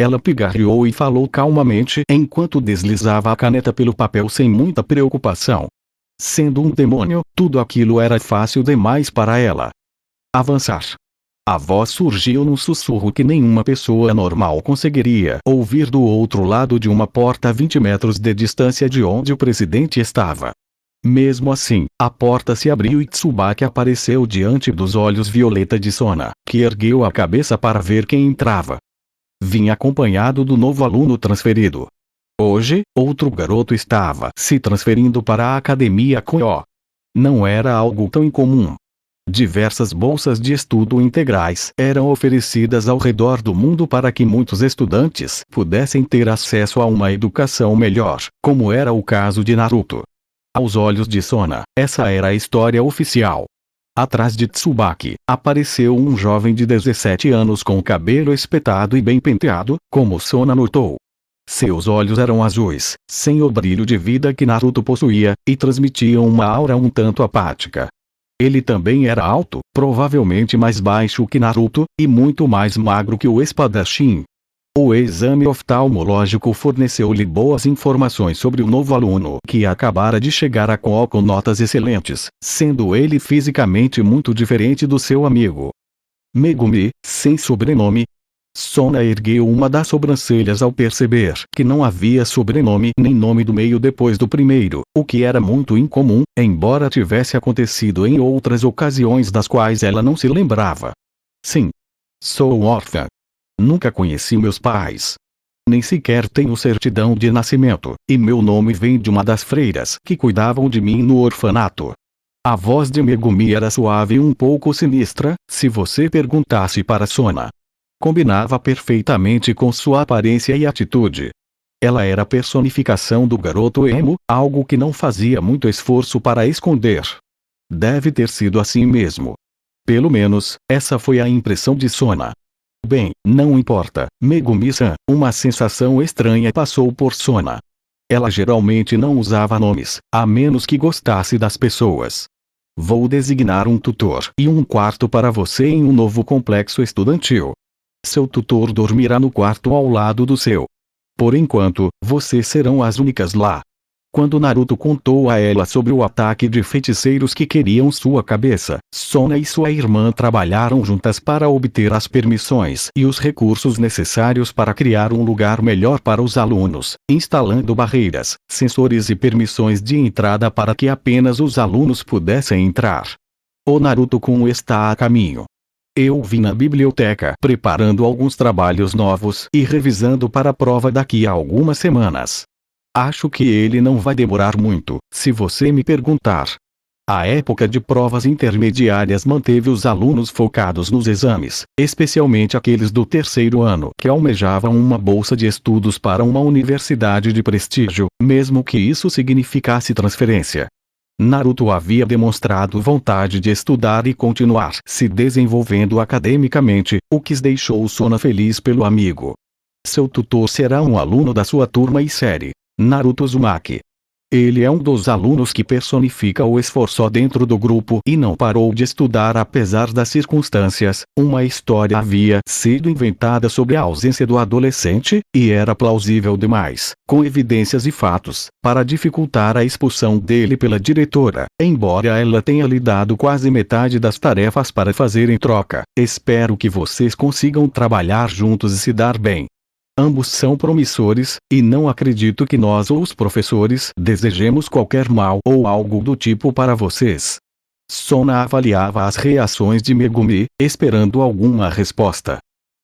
A: Ela pigarreou e falou calmamente enquanto deslizava a caneta pelo papel sem muita preocupação. Sendo um demônio, tudo aquilo era fácil demais para ela. Avançar. A voz surgiu num sussurro que nenhuma pessoa normal conseguiria ouvir do outro lado de uma porta a 20 metros de distância de onde o presidente estava. Mesmo assim, a porta se abriu e Tsubaki apareceu diante dos olhos violeta de Sona, que ergueu a cabeça para ver quem entrava. Vinha acompanhado do novo aluno transferido. Hoje, outro garoto estava se transferindo para a academia Koyo. Não era algo tão incomum. Diversas bolsas de estudo integrais eram oferecidas ao redor do mundo para que muitos estudantes pudessem ter acesso a uma educação melhor, como era o caso de Naruto. Aos olhos de Sona, essa era a história oficial. Atrás de Tsubaki, apareceu um jovem de 17 anos com o cabelo espetado e bem penteado, como Sona notou. Seus olhos eram azuis, sem o brilho de vida que Naruto possuía, e transmitiam uma aura um tanto apática. Ele também era alto, provavelmente mais baixo que Naruto, e muito mais magro que o espadachim. O exame oftalmológico forneceu-lhe boas informações sobre o novo aluno que acabara de chegar a Koyo com notas excelentes, sendo ele fisicamente muito diferente do seu amigo. Megumi, sem sobrenome. Sona ergueu uma das sobrancelhas ao perceber que não havia sobrenome nem nome do meio depois do primeiro, o que era muito incomum, embora tivesse acontecido em outras ocasiões das quais ela não se lembrava. Sim. Sou órfã. Nunca conheci meus pais. Nem sequer tenho certidão de nascimento, e meu nome vem de uma das freiras que cuidavam de mim no orfanato. A voz de Megumi era suave e um pouco sinistra, se você perguntasse para Sona. Combinava perfeitamente com sua aparência e atitude. Ela era a personificação do garoto emo, algo que não fazia muito esforço para esconder. Deve ter sido assim mesmo. Pelo menos, essa foi a impressão de Sona. Bem, não importa, Megumi-san, uma sensação estranha passou por Sona. Ela geralmente não usava nomes, a menos que gostasse das pessoas. Vou designar um tutor e um quarto para você em um novo complexo estudantil. Seu tutor dormirá no quarto ao lado do seu. Por enquanto, vocês serão as únicas lá. Quando Naruto contou a ela sobre o ataque de feiticeiros que queriam sua cabeça, Sona e sua irmã trabalharam juntas para obter as permissões e os recursos necessários para criar um lugar melhor para os alunos, instalando barreiras, sensores e permissões de entrada para que apenas os alunos pudessem entrar. O Naruto-kun está a caminho. Eu vim na biblioteca preparando alguns trabalhos novos e revisando para a prova daqui a algumas semanas. Acho que ele não vai demorar muito, se você me perguntar. A época de provas intermediárias manteve os alunos focados nos exames, especialmente aqueles do terceiro ano que almejavam uma bolsa de estudos para uma universidade de prestígio, mesmo que isso significasse transferência. Naruto havia demonstrado vontade de estudar e continuar se desenvolvendo academicamente, o que deixou Sona feliz pelo amigo. Seu tutor será um aluno da sua turma e série, Naruto Uzumaki. Ele é um dos alunos que personifica o esforço dentro do grupo e não parou de estudar apesar das circunstâncias. Uma história havia sido inventada sobre a ausência do adolescente, e era plausível demais, com evidências e fatos, para dificultar a expulsão dele pela diretora, embora ela tenha lhe dado quase metade das tarefas para fazer em troca. Espero que vocês consigam trabalhar juntos e se dar bem. Ambos são promissores, e não acredito que nós ou os professores desejemos qualquer mal ou algo do tipo para vocês. Sona avaliava as reações de Megumi, esperando alguma resposta.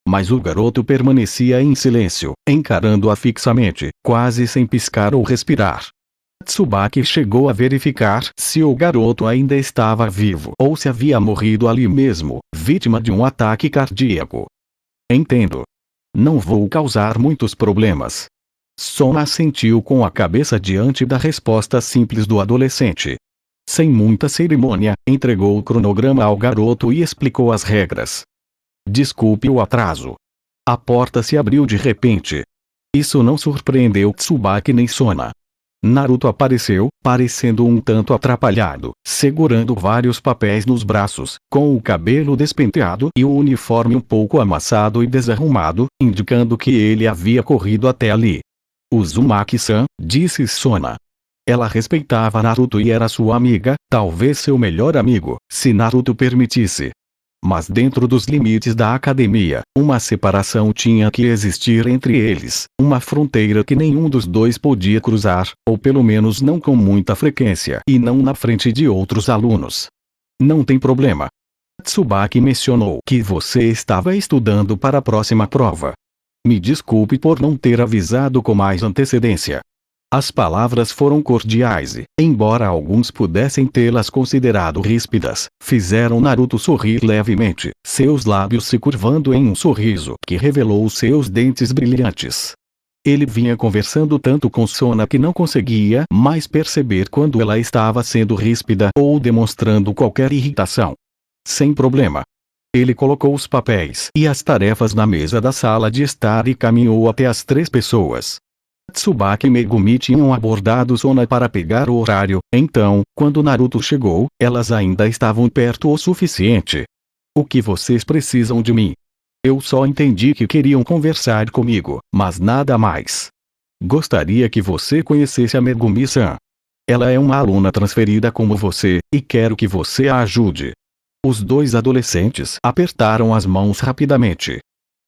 A: Mas o garoto permanecia em silêncio, encarando-a fixamente, quase sem piscar ou respirar. Tsubaki chegou a verificar se o garoto ainda estava vivo ou se havia morrido ali mesmo, vítima de um ataque cardíaco. Entendo. Não vou causar muitos problemas. Sona assentiu com a cabeça diante da resposta simples do adolescente. Sem muita cerimônia, entregou o cronograma ao garoto e explicou as regras. Desculpe o atraso. A porta se abriu de repente. Isso não surpreendeu Tsubaki nem Sona. Naruto apareceu, parecendo um tanto atrapalhado, segurando vários papéis nos braços, com o cabelo despenteado e o uniforme um pouco amassado e desarrumado, indicando que ele havia corrido até ali. Uzumaki-san, disse Sona. Ela respeitava Naruto e era sua amiga, talvez seu melhor amigo, se Naruto permitisse. Mas dentro dos limites da academia, uma separação tinha que existir entre eles, uma fronteira que nenhum dos dois podia cruzar, ou pelo menos não com muita frequência e não na frente de outros alunos. Não tem problema. Tsubaki mencionou que você estava estudando para a próxima prova. Me desculpe por não ter avisado com mais antecedência. As palavras foram cordiais e, embora alguns pudessem tê-las considerado ríspidas, fizeram Naruto sorrir levemente, seus lábios se curvando em um sorriso que revelou seus dentes brilhantes. Ele vinha conversando tanto com Sona que não conseguia mais perceber quando ela estava sendo ríspida ou demonstrando qualquer irritação. Sem problema. Ele colocou os papéis e as tarefas na mesa da sala de estar e caminhou até as 3 pessoas. Tsubaki e Megumi tinham abordado Sona para pegar o horário, então, quando Naruto chegou, elas ainda estavam perto o suficiente. O que vocês precisam de mim? Eu só entendi que queriam conversar comigo, mas nada mais. Gostaria que você conhecesse a Megumi-san. Ela é uma aluna transferida como você, e quero que você a ajude. Os 2 adolescentes apertaram as mãos rapidamente.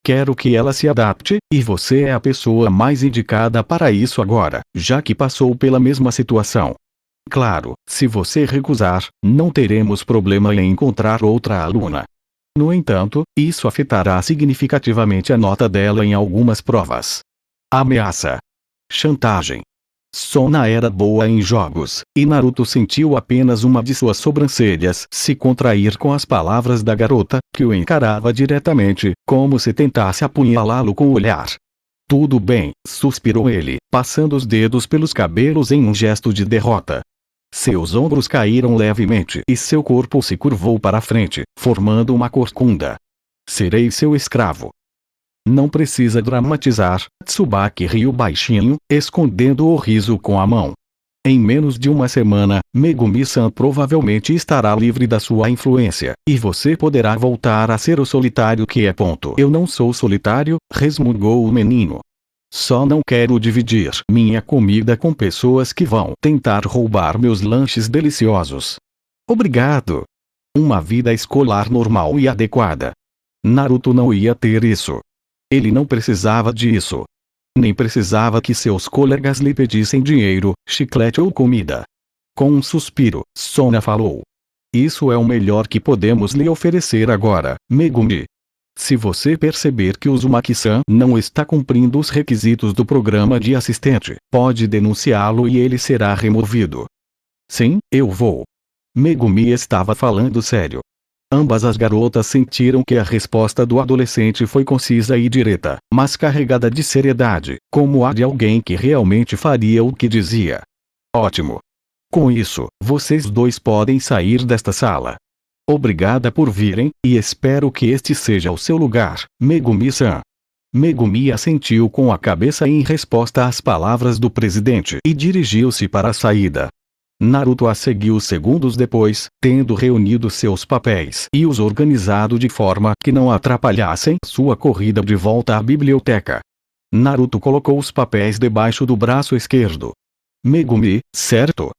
A: Quero que ela se adapte, e você é a pessoa mais indicada para isso agora, já que passou pela mesma situação. Claro, se você recusar, não teremos problema em encontrar outra aluna. No entanto, isso afetará significativamente a nota dela em algumas provas. Ameaça. Chantagem. Sona era boa em jogos, e Naruto sentiu apenas uma de suas sobrancelhas se contrair com as palavras da garota, que o encarava diretamente, como se tentasse apunhalá-lo com o olhar. Tudo bem, suspirou ele, passando os dedos pelos cabelos em um gesto de derrota. Seus ombros caíram levemente e seu corpo se curvou para a frente, formando uma corcunda. Serei seu escravo. Não precisa dramatizar, Tsubaki riu baixinho, escondendo o riso com a mão. Em menos de uma semana, Megumi-san provavelmente estará livre da sua influência, e você poderá voltar a ser o solitário que é. Eu não sou solitário, resmungou o menino. Só não quero dividir minha comida com pessoas que vão tentar roubar meus lanches deliciosos. Obrigado. Uma vida escolar normal e adequada. Naruto não ia ter isso. Ele não precisava disso. Nem precisava que seus colegas lhe pedissem dinheiro, chiclete ou comida. Com um suspiro, Sona falou. Isso é o melhor que podemos lhe oferecer agora, Megumi. Se você perceber que Uzumaki-san não está cumprindo os requisitos do programa de assistente, pode denunciá-lo e ele será removido. Sim, eu vou. Megumi estava falando sério. Ambas as garotas sentiram que a resposta do adolescente foi concisa e direta, mas carregada de seriedade, como a de alguém que realmente faria o que dizia. Ótimo. Com isso, vocês 2 podem sair desta sala. Obrigada por virem, e espero que este seja o seu lugar, Megumi-san. Megumi assentiu com a cabeça em resposta às palavras do presidente e dirigiu-se para a saída. Naruto a seguiu segundos depois, tendo reunido seus papéis e os organizado de forma que não atrapalhassem sua corrida de volta à biblioteca. Naruto colocou os papéis debaixo do braço esquerdo. Megumi, certo?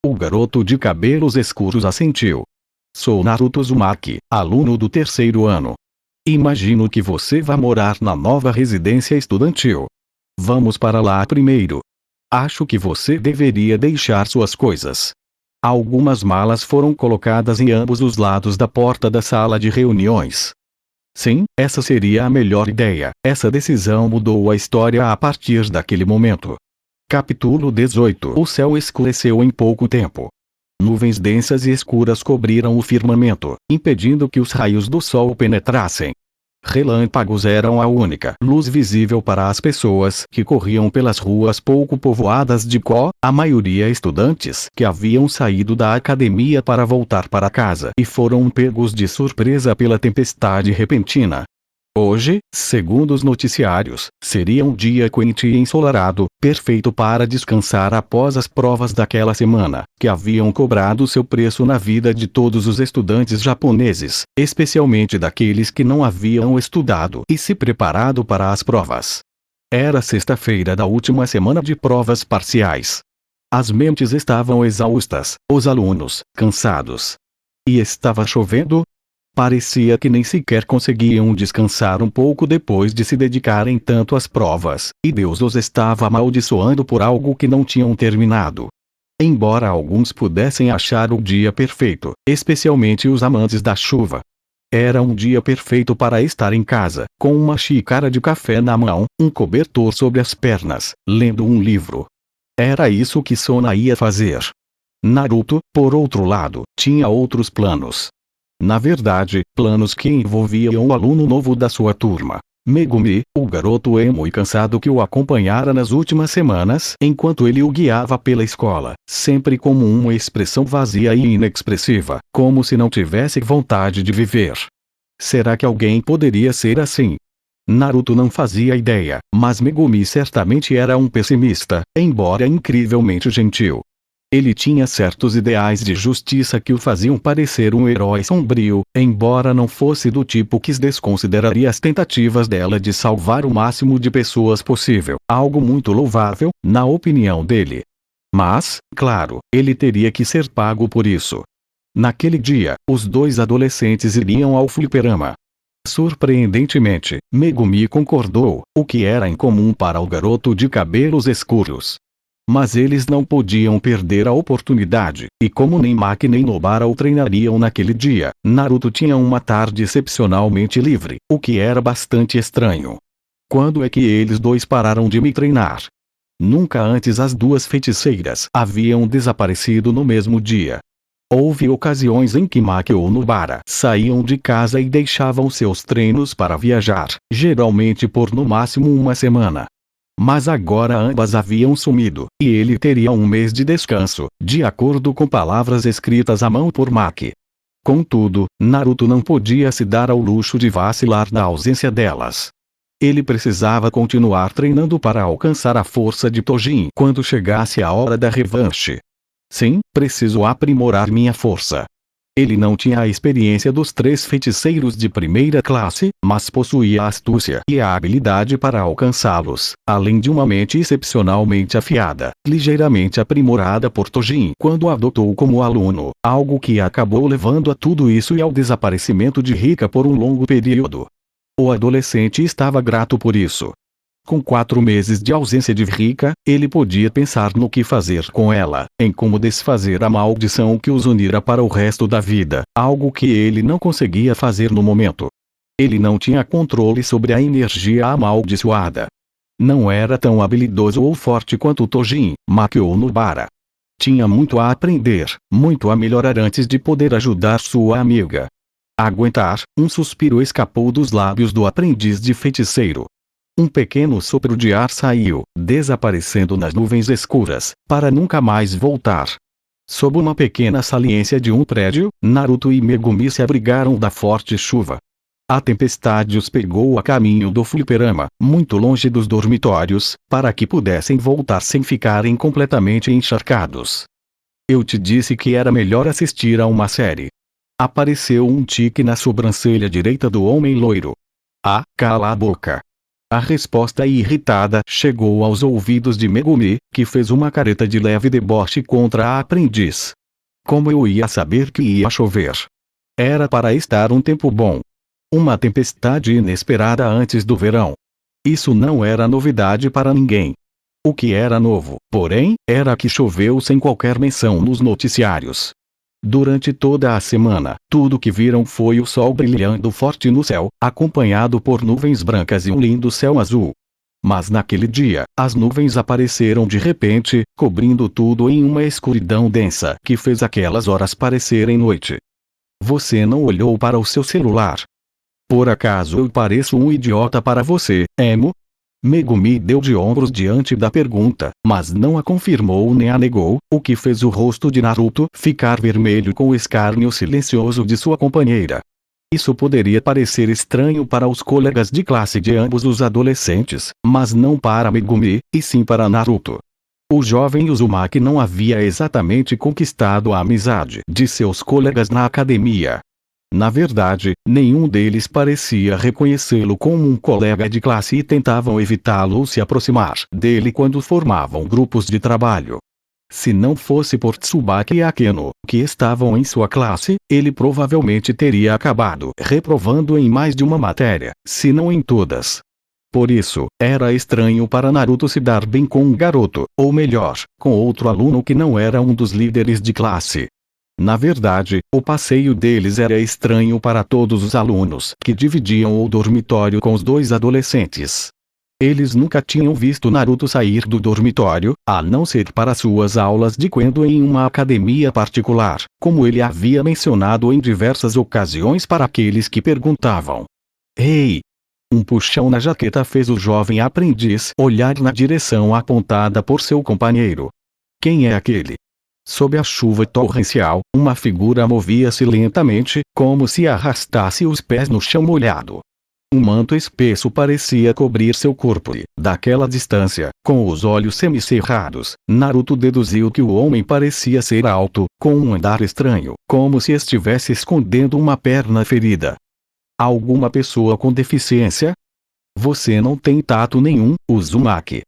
A: O garoto de cabelos escuros assentiu. Sou Naruto Uzumaki, aluno do 3º ano. Imagino que você vai morar na nova residência estudantil. Vamos para lá primeiro. Acho que você deveria deixar suas coisas. Algumas malas foram colocadas em ambos os lados da porta da sala de reuniões. Sim, essa seria a melhor ideia. Essa decisão mudou a história a partir daquele momento. Capítulo 18. O céu escureceu em pouco tempo. Nuvens densas e escuras cobriram o firmamento, impedindo que os raios do sol penetrassem. Relâmpagos eram a única luz visível para as pessoas que corriam pelas ruas pouco povoadas de Ko, a maioria estudantes que haviam saído da academia para voltar para casa e foram pegos de surpresa pela tempestade repentina. Hoje, segundo os noticiários, seria um dia quente e ensolarado, perfeito para descansar após as provas daquela semana, que haviam cobrado seu preço na vida de todos os estudantes japoneses, especialmente daqueles que não haviam estudado e se preparado para as provas. Era sexta-feira da última semana de provas parciais. As mentes estavam exaustas, os alunos, cansados. E estava chovendo? Parecia que nem sequer conseguiam descansar um pouco depois de se dedicarem tanto às provas, e Deus os estava amaldiçoando por algo que não tinham terminado. Embora alguns pudessem achar o dia perfeito, especialmente os amantes da chuva. Era um dia perfeito para estar em casa, com uma xícara de café na mão, um cobertor sobre as pernas, lendo um livro. Era isso que Sona ia fazer. Naruto, por outro lado, tinha outros planos. Na verdade, planos que envolviam o aluno novo da sua turma. Megumi, o garoto emo e cansado que o acompanhara nas últimas semanas enquanto ele o guiava pela escola, sempre como uma expressão vazia e inexpressiva, como se não tivesse vontade de viver. Será que alguém poderia ser assim? Naruto não fazia ideia, mas Megumi certamente era um pessimista, embora incrivelmente gentil. Ele tinha certos ideais de justiça que o faziam parecer um herói sombrio, embora não fosse do tipo que desconsideraria as tentativas dela de salvar o máximo de pessoas possível, algo muito louvável, na opinião dele. Mas, claro, ele teria que ser pago por isso. Naquele dia, os dois adolescentes iriam ao fliperama. Surpreendentemente, Megumi concordou, o que era incomum para o garoto de cabelos escuros. Mas eles não podiam perder a oportunidade, e como nem Maki nem Nobara o treinariam naquele dia, Naruto tinha uma tarde excepcionalmente livre, o que era bastante estranho. Quando é que eles dois pararam de me treinar? Nunca antes as duas feiticeiras haviam desaparecido no mesmo dia. Houve ocasiões em que Maki ou Nobara saíam de casa e deixavam seus treinos para viajar, geralmente por no máximo uma semana. Mas agora ambas haviam sumido, e ele teria um mês de descanso, de acordo com palavras escritas à mão por Maki. Contudo, Naruto não podia se dar ao luxo de vacilar na ausência delas. Ele precisava continuar treinando para alcançar a força de Tojin quando chegasse a hora da revanche. Sim, preciso aprimorar minha força. Ele não tinha a experiência dos 3 feiticeiros de primeira classe, mas possuía a astúcia e a habilidade para alcançá-los, além de uma mente excepcionalmente afiada, ligeiramente aprimorada por Tojin quando o adotou como aluno, algo que acabou levando a tudo isso e ao desaparecimento de Rika por um longo período. O adolescente estava grato por isso. Com 4 meses de ausência de Rika, ele podia pensar no que fazer com ela, em como desfazer a maldição que os unira para o resto da vida, algo que ele não conseguia fazer no momento. Ele não tinha controle sobre a energia amaldiçoada. Não era tão habilidoso ou forte quanto Tojin, Maki ou Nobara. Tinha muito a aprender, muito a melhorar antes de poder ajudar sua amiga. Aguentar, um suspiro escapou dos lábios do aprendiz de feiticeiro. Um pequeno sopro de ar saiu, desaparecendo nas nuvens escuras, para nunca mais voltar. Sob uma pequena saliência de um prédio, Naruto e Megumi se abrigaram da forte chuva. A tempestade os pegou a caminho do fliperama, muito longe dos dormitórios, para que pudessem voltar sem ficarem completamente encharcados. Eu te disse que era melhor assistir a uma série. Apareceu um tique na sobrancelha direita do homem loiro. Ah, cala a boca. A resposta irritada chegou aos ouvidos de Megumi, que fez uma careta de leve deboche contra a aprendiz. Como eu ia saber que ia chover? Era para estar um tempo bom. Uma tempestade inesperada antes do verão. Isso não era novidade para ninguém. O que era novo, porém, era que choveu sem qualquer menção nos noticiários. Durante toda a semana, tudo que viram foi o sol brilhando forte no céu, acompanhado por nuvens brancas e um lindo céu azul. Mas naquele dia, as nuvens apareceram de repente, cobrindo tudo em uma escuridão densa que fez aquelas horas parecerem noite. Você não olhou para o seu celular? Por acaso eu pareço um idiota para você, emo? Megumi deu de ombros diante da pergunta, mas não a confirmou nem a negou, o que fez o rosto de Naruto ficar vermelho com o escárnio silencioso de sua companheira. Isso poderia parecer estranho para os colegas de classe de ambos os adolescentes, mas não para Megumi, e sim para Naruto. O jovem Uzumaki não havia exatamente conquistado a amizade de seus colegas na academia. Na verdade, nenhum deles parecia reconhecê-lo como um colega de classe e tentavam evitá-lo ou se aproximar dele quando formavam grupos de trabalho. Se não fosse por Tsubaki e Akeno, que estavam em sua classe, ele provavelmente teria acabado reprovando em mais de uma matéria, se não em todas. Por isso, era estranho para Naruto se dar bem com um garoto, ou melhor, com outro aluno que não era um dos líderes de classe. Na verdade, o passeio deles era estranho para todos os alunos que dividiam o dormitório com os dois adolescentes. Eles nunca tinham visto Naruto sair do dormitório, a não ser para suas aulas de Kendo em uma academia particular, como ele havia mencionado em diversas ocasiões para aqueles que perguntavam. Ei! Um puxão na jaqueta fez o jovem aprendiz olhar na direção apontada por seu companheiro. Quem é aquele? Sob a chuva torrencial, uma figura movia-se lentamente, como se arrastasse os pés no chão molhado. Um manto espesso parecia cobrir seu corpo e, daquela distância, com os olhos semicerrados, Naruto deduziu que o homem parecia ser alto, com um andar estranho, como se estivesse escondendo uma perna ferida. Alguma pessoa com deficiência? Você não tem tato nenhum, Uzumaki.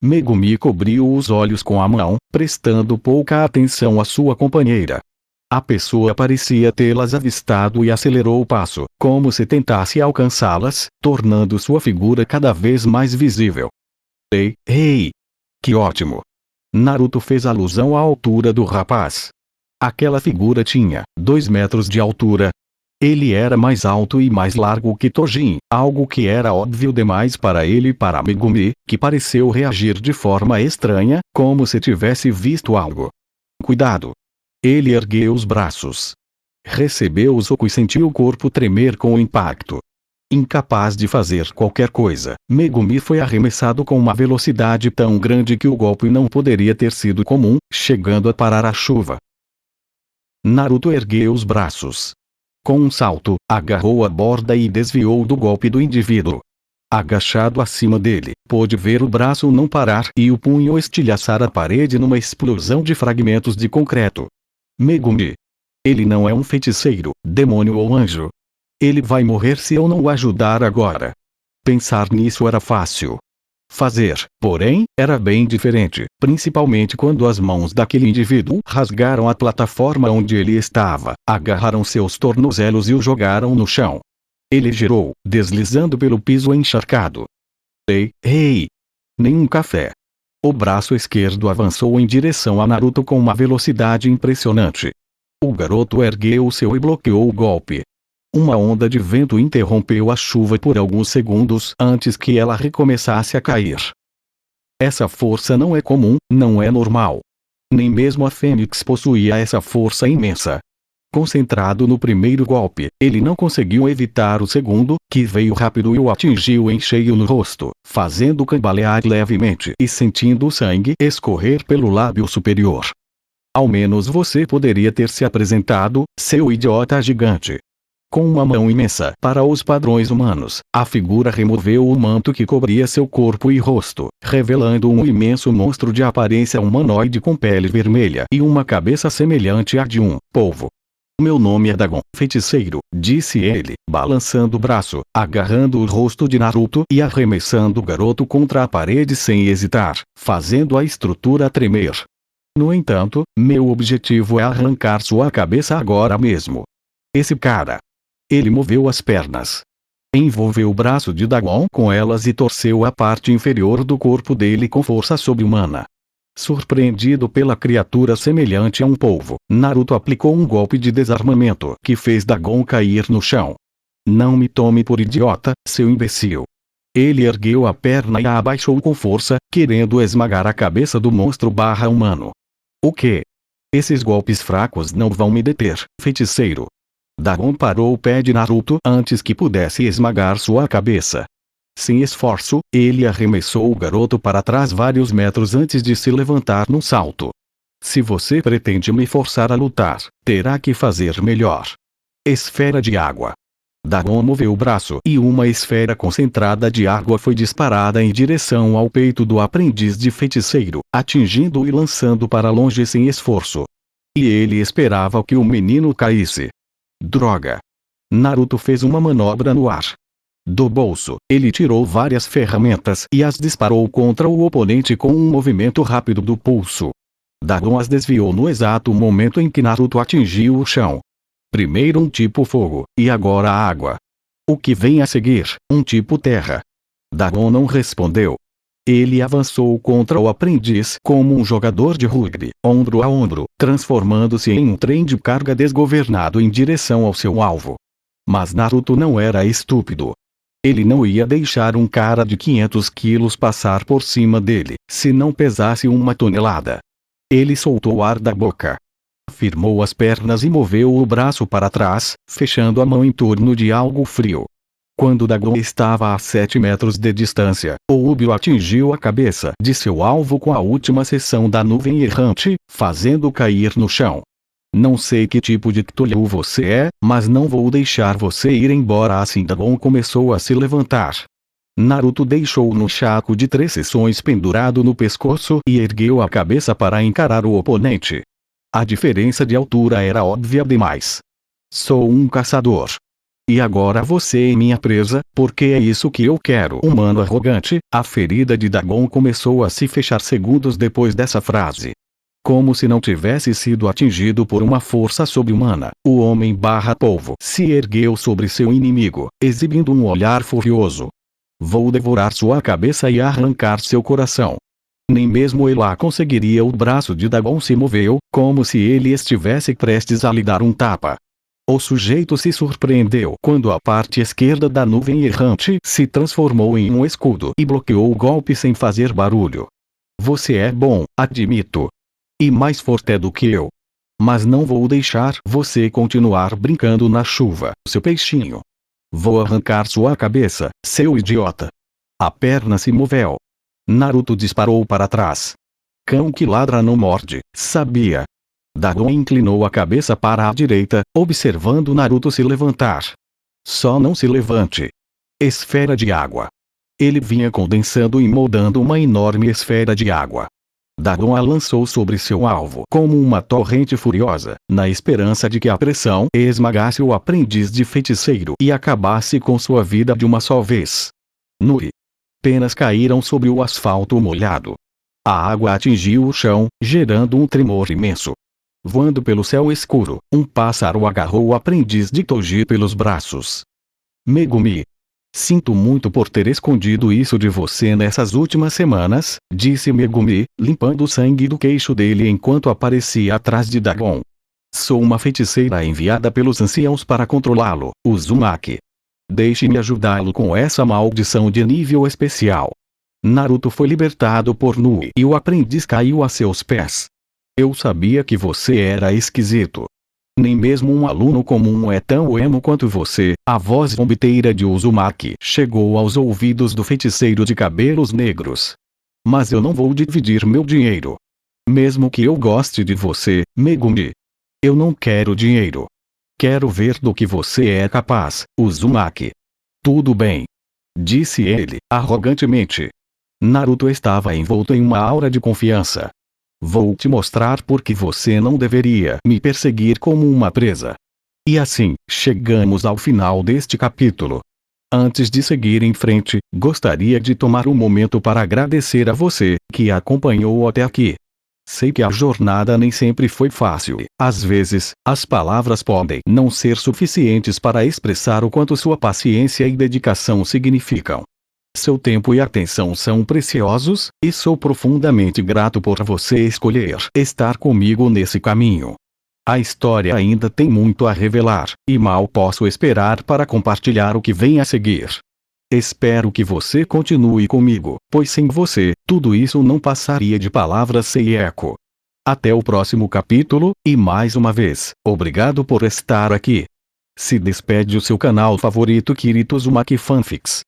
A: Megumi cobriu os olhos com a mão, prestando pouca atenção à sua companheira. A pessoa parecia tê-las avistado e acelerou o passo, como se tentasse alcançá-las, tornando sua figura cada vez mais visível. Ei, ei! Que ótimo! Naruto fez alusão à altura do rapaz. Aquela figura tinha 2 metros de altura. Ele era mais alto e mais largo que Tojin, algo que era óbvio demais para ele e para Megumi, que pareceu reagir de forma estranha, como se tivesse visto algo. Cuidado! Ele ergueu os braços. Recebeu o soco e sentiu o corpo tremer com o impacto. Incapaz de fazer qualquer coisa, Megumi foi arremessado com uma velocidade tão grande que o golpe não poderia ter sido comum, chegando a parar a chuva. Naruto ergueu os braços. Com um salto, agarrou a borda e desviou do golpe do indivíduo. Agachado acima dele, pôde ver o braço não parar e o punho estilhaçar a parede numa explosão de fragmentos de concreto. Megumi. Ele não é um feiticeiro, demônio ou anjo. Ele vai morrer se eu não o ajudar agora. Pensar nisso era fácil. Fazer, porém, era bem diferente, principalmente quando as mãos daquele indivíduo rasgaram a plataforma onde ele estava, agarraram seus tornozelos e o jogaram no chão. Ele girou, deslizando pelo piso encharcado. Ei, ei! Nenhum café. O braço esquerdo avançou em direção a Naruto com uma velocidade impressionante. O garoto ergueu o seu e bloqueou o golpe. Uma onda de vento interrompeu a chuva por alguns segundos antes que ela recomeçasse a cair. Essa força não é comum, não é normal. Nem mesmo a Fênix possuía essa força imensa. Concentrado no primeiro golpe, ele não conseguiu evitar o segundo, que veio rápido e o atingiu em cheio no rosto, fazendo cambalear levemente e sentindo o sangue escorrer pelo lábio superior. Ao menos você poderia ter se apresentado, seu idiota gigante. Com uma mão imensa para os padrões humanos, a figura removeu o manto que cobria seu corpo e rosto, revelando um imenso monstro de aparência humanoide com pele vermelha e uma cabeça semelhante à de um polvo. Meu nome é Dagon, feiticeiro, disse ele, balançando o braço, agarrando o rosto de Naruto e arremessando o garoto contra a parede sem hesitar, fazendo a estrutura tremer. No entanto, meu objetivo é arrancar sua cabeça agora mesmo. Esse cara. Ele moveu as pernas. Envolveu o braço de Dagon com elas e torceu a parte inferior do corpo dele com força sobre-humana. Surpreendido pela criatura semelhante a um polvo, Naruto aplicou um golpe de desarmamento que fez Dagon cair no chão. Não me tome por idiota, seu imbecil. Ele ergueu a perna e a abaixou com força, querendo esmagar a cabeça do monstro humano. O quê? Esses golpes fracos não vão me deter, feiticeiro. Dagon parou o pé de Naruto antes que pudesse esmagar sua cabeça. Sem esforço, ele arremessou o garoto para trás vários metros antes de se levantar num salto. Se você pretende me forçar a lutar, terá que fazer melhor. Esfera de água. Dagon moveu o braço e uma esfera concentrada de água foi disparada em direção ao peito do aprendiz de feiticeiro, atingindo-o e lançando para longe sem esforço. E ele esperava que o menino caísse. Droga! Naruto fez uma manobra no ar. Do bolso, ele tirou várias ferramentas e as disparou contra o oponente com um movimento rápido do pulso. Dagon as desviou no exato momento em que Naruto atingiu o chão. Primeiro um tipo fogo, e agora a água. O que vem a seguir, um tipo terra. Dagon não respondeu. Ele avançou contra o aprendiz como um jogador de rugby, ombro a ombro, transformando-se em um trem de carga desgovernado em direção ao seu alvo. Mas Naruto não era estúpido. Ele não ia deixar um cara de 500 quilos passar por cima dele, se não pesasse 1 tonelada. Ele soltou o ar da boca. Firmou as pernas e moveu o braço para trás, fechando a mão em torno de algo frio. Quando Dagon estava a 7 metros de distância, o Ubio atingiu a cabeça de seu alvo com a última seção da nuvem errante, fazendo cair no chão. Não sei que tipo de Cthulhu você é, mas não vou deixar você ir embora assim. Dagon começou a se levantar. Naruto deixou no chaco de 3 seções pendurado no pescoço e ergueu a cabeça para encarar o oponente. A diferença de altura era óbvia demais. Sou um caçador. E agora você é minha presa, porque é isso que eu quero. Humano arrogante, a ferida de Dagon começou a se fechar segundos depois dessa frase. Como se não tivesse sido atingido por uma força sobre-humana, o homem-polvo se ergueu sobre seu inimigo, exibindo um olhar furioso. Vou devorar sua cabeça e arrancar seu coração. Nem mesmo Ela conseguiria. O braço de Dagon se moveu, como se ele estivesse prestes a lhe dar um tapa. O sujeito se surpreendeu quando a parte esquerda da nuvem errante se transformou em um escudo e bloqueou o golpe sem fazer barulho. Você é bom, admito. E mais forte do que eu. Mas não vou deixar você continuar brincando na chuva, seu peixinho. Vou arrancar sua cabeça, seu idiota. A perna se moveu. Naruto disparou para trás. Cão que ladra não morde, sabia? Dagon inclinou a cabeça para a direita, observando Naruto se levantar. Só não se levante. Esfera de água. Ele vinha condensando e moldando uma enorme esfera de água. Dagon a lançou sobre seu alvo como uma torrente furiosa, na esperança de que a pressão esmagasse o aprendiz de feiticeiro e acabasse com sua vida de uma só vez. Nui. Penas caíram sobre o asfalto molhado. A água atingiu o chão, gerando um tremor imenso. Voando pelo céu escuro, um pássaro agarrou o aprendiz de Toji pelos braços. Megumi. Sinto muito por ter escondido isso de você nessas últimas semanas, disse Megumi, limpando o sangue do queixo dele enquanto aparecia atrás de Dagon. Sou uma feiticeira enviada pelos anciãos para controlá-lo, Uzumaki. Deixe-me ajudá-lo com essa maldição de nível especial. Naruto foi libertado por Nui e o aprendiz caiu a seus pés. Eu sabia que você era esquisito. Nem mesmo um aluno comum é tão emo quanto você. A voz zombeteira de Uzumaki chegou aos ouvidos do feiticeiro de cabelos negros. Mas eu não vou dividir meu dinheiro. Mesmo que eu goste de você, Megumi. Eu não quero dinheiro. Quero ver do que você é capaz, Uzumaki. Tudo bem. Disse ele, arrogantemente. Naruto estava envolto em uma aura de confiança. Vou te mostrar por que você não deveria me perseguir como uma presa. E assim, chegamos ao final deste capítulo. Antes de seguir em frente, gostaria de tomar um momento para agradecer a você, que acompanhou até aqui. Sei que a jornada nem sempre foi fácil. Às vezes, as palavras podem não ser suficientes para expressar o quanto sua paciência e dedicação significam. Seu tempo e atenção são preciosos, e sou profundamente grato por você escolher estar comigo nesse caminho. A história ainda tem muito a revelar, e mal posso esperar para compartilhar o que vem a seguir. Espero que você continue comigo, pois sem você, tudo isso não passaria de palavras sem eco. Até o próximo capítulo, e mais uma vez, obrigado por estar aqui. Se despede o seu canal favorito Kirito Uzumaki Fanfics.